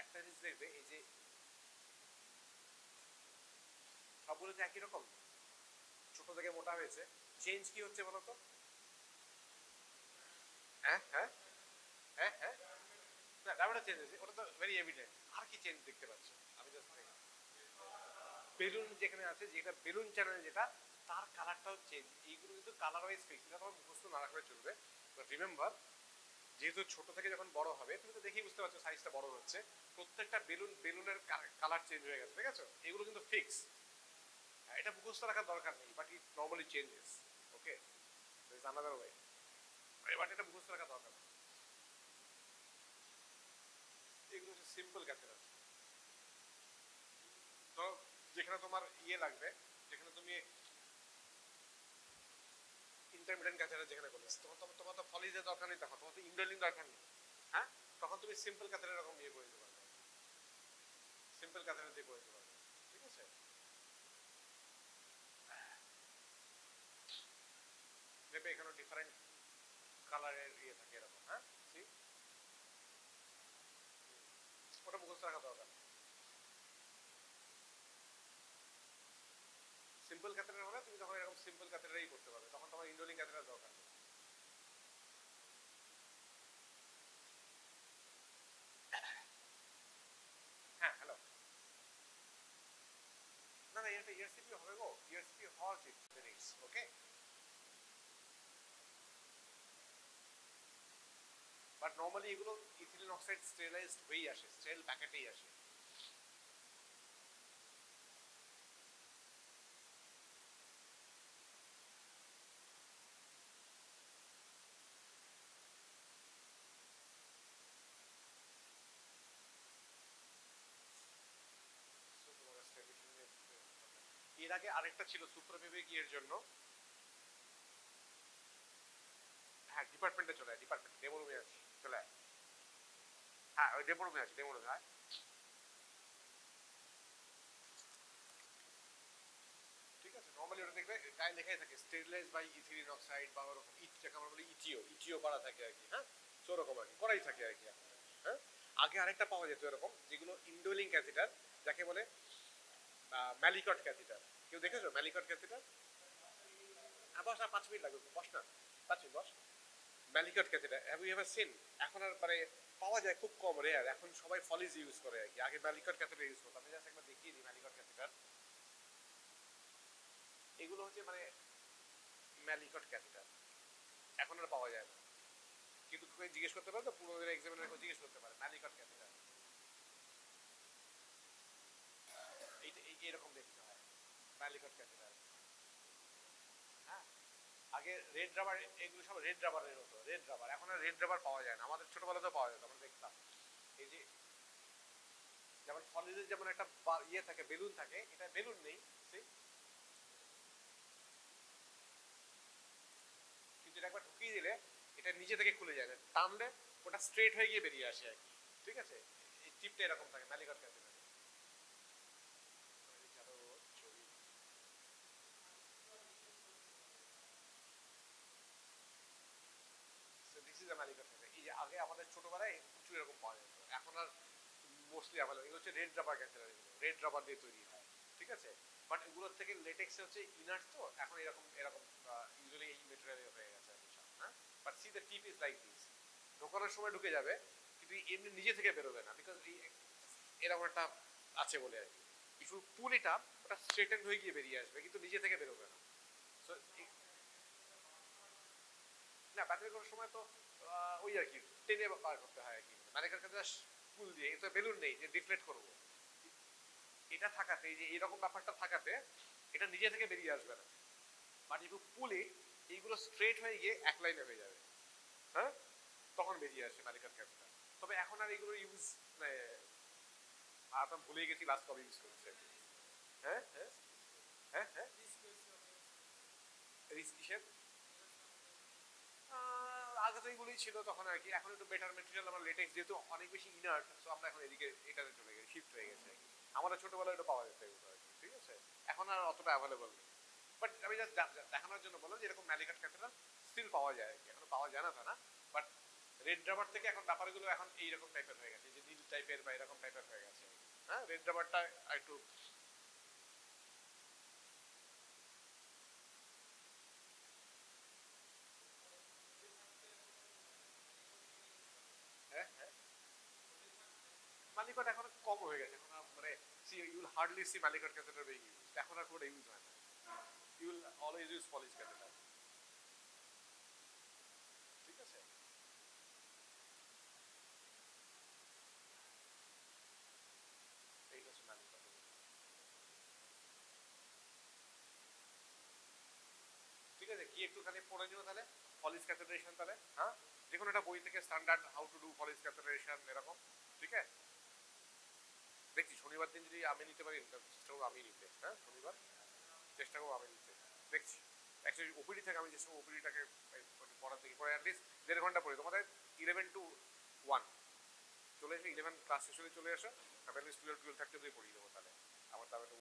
একটা জিনিস দেখবে, এই যে সবগুলো তো একই রকম, ছোট থেকে মোটা হয়েছে, চেঞ্জ কি হচ্ছে বলতো? হ্যাঁ হ্যাঁ হ্যাঁ হ্যাঁ, না ডায়মন্ডটা চেঞ্জ হয়েছে, ওটা তো ভেরি এভিডেন্ট। আর কি চেঞ্জ দেখতে পাচ্ছ? আমি জাস্ট বেলুন যেখানে আছে, যেটা বেলুন চ্যানেল যেটা, তার কালারটাও চেঞ্জ। এইগুলো কিন্তু কালার ওয়াইজ ফিক্স, এটা তোমার মুখস্থ না রাখলে চলবে। বাট রিমেম্বার, যেহেতু ছোট থেকে যখন বড় হবে, তুমি তো দেখেই বুঝতে পারছো সাইজটা বড় হচ্ছে, প্রত্যেকটা বেলুনের কালার চেঞ্জ হয়ে গেছে। ঠিক আছে, এগুলো কিন্তু ফিক্স, এটা মুখস্থ রাখার দরকার নেই, but it normally changes. Okay, there is another way, but এটা মুখস্থ রাখার দরকার নেই। এগুলো হচ্ছে সিম্পল ক্যাথেটার। ধরো যেখানে তোমার ইয়ে লাগবে, যেখানে তুমি ইন্টারমিডিয়েট ক্যাথেটার যেখানে করলে, তোমার তো ফলিজের দরকার নেই, তখন তোমার তো ইন্ডোলিন দরকার নেই। হ্যাঁ, তখন তুমি সিম্পল ক্যাথেটার এরকম ইয়ে করে দিতে পারবে, সিম্পল ক্যাথেটার দিয়ে করে দিতে পারবে। ঠিক আছে, দেখবে এখানে ডিফারেন্ট কালারের ইয়ে থাকে এরকম। হ্যাঁ, ওটা মুখস্থ রাখা দরকার। সিম্পল ক্যাথেটার হলে তুমি তখন এরকম সিম্পল ক্যাথেটারই করতে পারবে, তখন তোমার ইন্ডোলিং ক্যাথেটার দরকার নেই। হ্যাঁ হ্যালো, না না এটা ইআরসিপি হবে গো, ইআরসিপি হওয়া উচিত মিনিটস, ওকে। বাট নর্মালি এগুলো ইথিলিন অক্সাইড স্টেরিলাইজড হয়েই আসে, স্টেরিল প্যাকেটেই আসে। এর আগে আরেকটা ছিল সুপ্রাপেবিক এর জন্য। হ্যাঁ ডিপার্টমেন্টে চলে আয়, ডিপার্টমেন্ট ডেমো রুমে আছি, চলে আয়। হ্যাঁ ওই ডেমো রুমে আছি, ডেমো রুমে আয়। ঠিক আছে, নরমালি ওটা দেখবে গায়ে লেখাই থাকে স্টেরিলাইজ বাই ইথিলিন অক্সাইড বা ওরকম যেটাকে আমরা বলি ইটিও, ইটিও করা থাকে আর কি। হ্যাঁ তো ওরকম আর কি করাই থাকে আর কি। হ্যাঁ আগে আরেকটা পাওয়া যেত এরকম, যেগুলো ইন্ডোলিং ক্যাথেটার, যাকে বলে ম্যালিকট ক্যাথেটার। কেউ দেখেছো ম্যালিকট ক্যাথেটার? হ্যাঁ বস, আর 5 মিনিট লাগবে, বস না, 5 মিনিট বস। Malecot catheter have you ever seen? এখন আর মানে পাওয়া যায় খুব কম, রেয়ার। এখন সবাই ফলিজ ইউজ করে আর কি, আগে ম্যালিকট ক্যাথেটার ইউজ করতাম। আমি জাস্ট একবার দেখিয়ে দিই ম্যালিকট ক্যাথেটার। এগুলো হচ্ছে মানে ম্যালিকট ক্যাথেটার, এখন আর পাওয়া যায় না। কিন্তু তুমি জিজ্ঞেস করতে পারো তো, পুরোনো এক্সামিনার জিজ্ঞেস করতে পারে ম্যালিকট ক্যাথেটার। এইটা এইরকম দেখতে হয় ম্যালিকট ক্যাথেটার। হ্যাঁ আগে রেড রাবার, এগুলো সব রেড রাবারের হতো, রেড রাবার। এখন আর রেড রাবার পাওয়া যায় না, আমাদের ছোটবেলাতেও পাওয়া যেত, আমরা দেখতাম। এই যে যেমন ফলিজের যেমন একটা ইয়ে থাকে, বেলুন থাকে, এটা বেলুন নেই, কিন্তু এটা একবার ঢুকিয়ে দিলে এটা নিজে থেকে খুলে যায় না, টানলে ওটা স্ট্রেট হয়ে গিয়ে বেরিয়ে আসে আর কি। ঠিক আছে, এই টিপটা এরকম থাকে Malecot catheter. This is a Malecot catheter. এই যে আগে আমাদের ছোটবেলায় প্রচুর এরকম পাওয়া যেত, এখন আর মোস্টলি অ্যাভেলেবল। এগুলো হচ্ছে রেড রাবার ক্যাথেটার, এগুলো রেড রাবার দিয়ে তৈরি হয়। ঠিক আছে, বাট এগুলোর থেকে লেটেক্স হচ্ছে ইনার্ট, তো এখন এরকম এরকম ইউজুয়ালি এই মেটেরিয়াল হয়ে গেছে আর কি সব। হ্যাঁ but C the tip is like this, ঢোকানোর সময় ঢুকে যাবে কিন্তু এমনি নিজে থেকে বেরোবে না, বিকজ এই এরকম একটা আছে বলে আর কি। If you pull it up, ওটা স্ট্রেটেন্ড হয়ে গিয়ে বেরিয়ে আসবে কিন্তু নিজে থেকে বেরোবে না। সো না ব্যাটারি করার সময় তো ওই আর কি টেনে বার করতে হয় আর কি, মানে কাছে পুল দিয়ে, এটা বেলুন নেই যে ডিফ্লেক্ট করবো। এটা থাকাতে, এই যে এরকম ব্যাপারটা থাকাতে এটা নিজে থেকে বেরিয়ে আসবে না। বাট ইফ ইউ পুল ইট, এইগুলো স্ট্রেট হয়ে গিয়ে এক লাইনে হয়ে যাবে। হ্যাঁ তখন বেরিয়ে আসে ম্যালিকট ক্যাথেটার। তবে এখন আর এগুলো ইউজ মানে আমি ভুলে গেছি লাস্ট কবে ইউজ করেছে। হ্যাঁ হ্যাঁ হ্যাঁ হ্যাঁ কিসের? আগে তো এইগুলোই ছিল তখন আর কি, এখন একটু বেটার মেটেরিয়াল, আমরা লেটেক্স যেহেতু অনেক বেশি ইনার্ট, তো আমরা এখন এদিকে এটাতে চলে গেছি, শিফট হয়ে গেছে আর কি। আমাদের ছোটবেলায় এটা পাওয়া যেত এগুলো আর কি। ঠিক আছে, এখন আর অতটা অ্যাভেলেবল নেই। বাট আমি জাস্ট দেখানোর জন্য বললাম যে এরকম ম্যালিকট ক্যাথেটার স্টিল পাওয়া যায় আর কি, এখন পাওয়া যায় না তা না। বাট রেড রাবার থেকে এখন ব্যাপারগুলো এখন এইরকম টাইপের হয়ে গেছে, যে নীল টাইপের বা এরকম টাইপের হয়ে গেছে। হ্যাঁ রেড রাবারটা একটু হ্যাঁ হ্যাঁ মালিকট এখন কম হয়ে গেছে, এখন মানে see you will hardly see Malecot catheter being use, এখন আর পুরো ইউজ হয় না। You will always use Foley's catheter. ঠিক আছে, এইটা হচ্ছে মালিকট। ঠিক আছে, কি একটুখানি পড়ে নিও তাহলে পলিশ ক্যাথেটারেশন তাহলে। হ্যাঁ যে কোনো একটা বই থেকে standard how to do Foley's catheterisation এরকম। ঠিক আছে, দেখছি শনিবার দিন যদি আমি নিতে পারি, চেষ্টা করবো আমি নিতে। হ্যাঁ শনিবার চেষ্টা করবো আমি নিতে, দেখছি। অ্যাকচুয়ালি ওপিডি থেকে আমি চেষ্টা করবো ওপিডিটাকে পড়ার দিকে পরে অ্যাটলিস্ট 1.5 ঘন্টা পড়ি। তোমাদের 11 to 1 চলে এসে 11 ক্লাস শেষ হলে চলে আসো, আমি অ্যাটলিস্ট 12-12:30 পড়িয়ে দেবো তাহলে। আমার তাহলে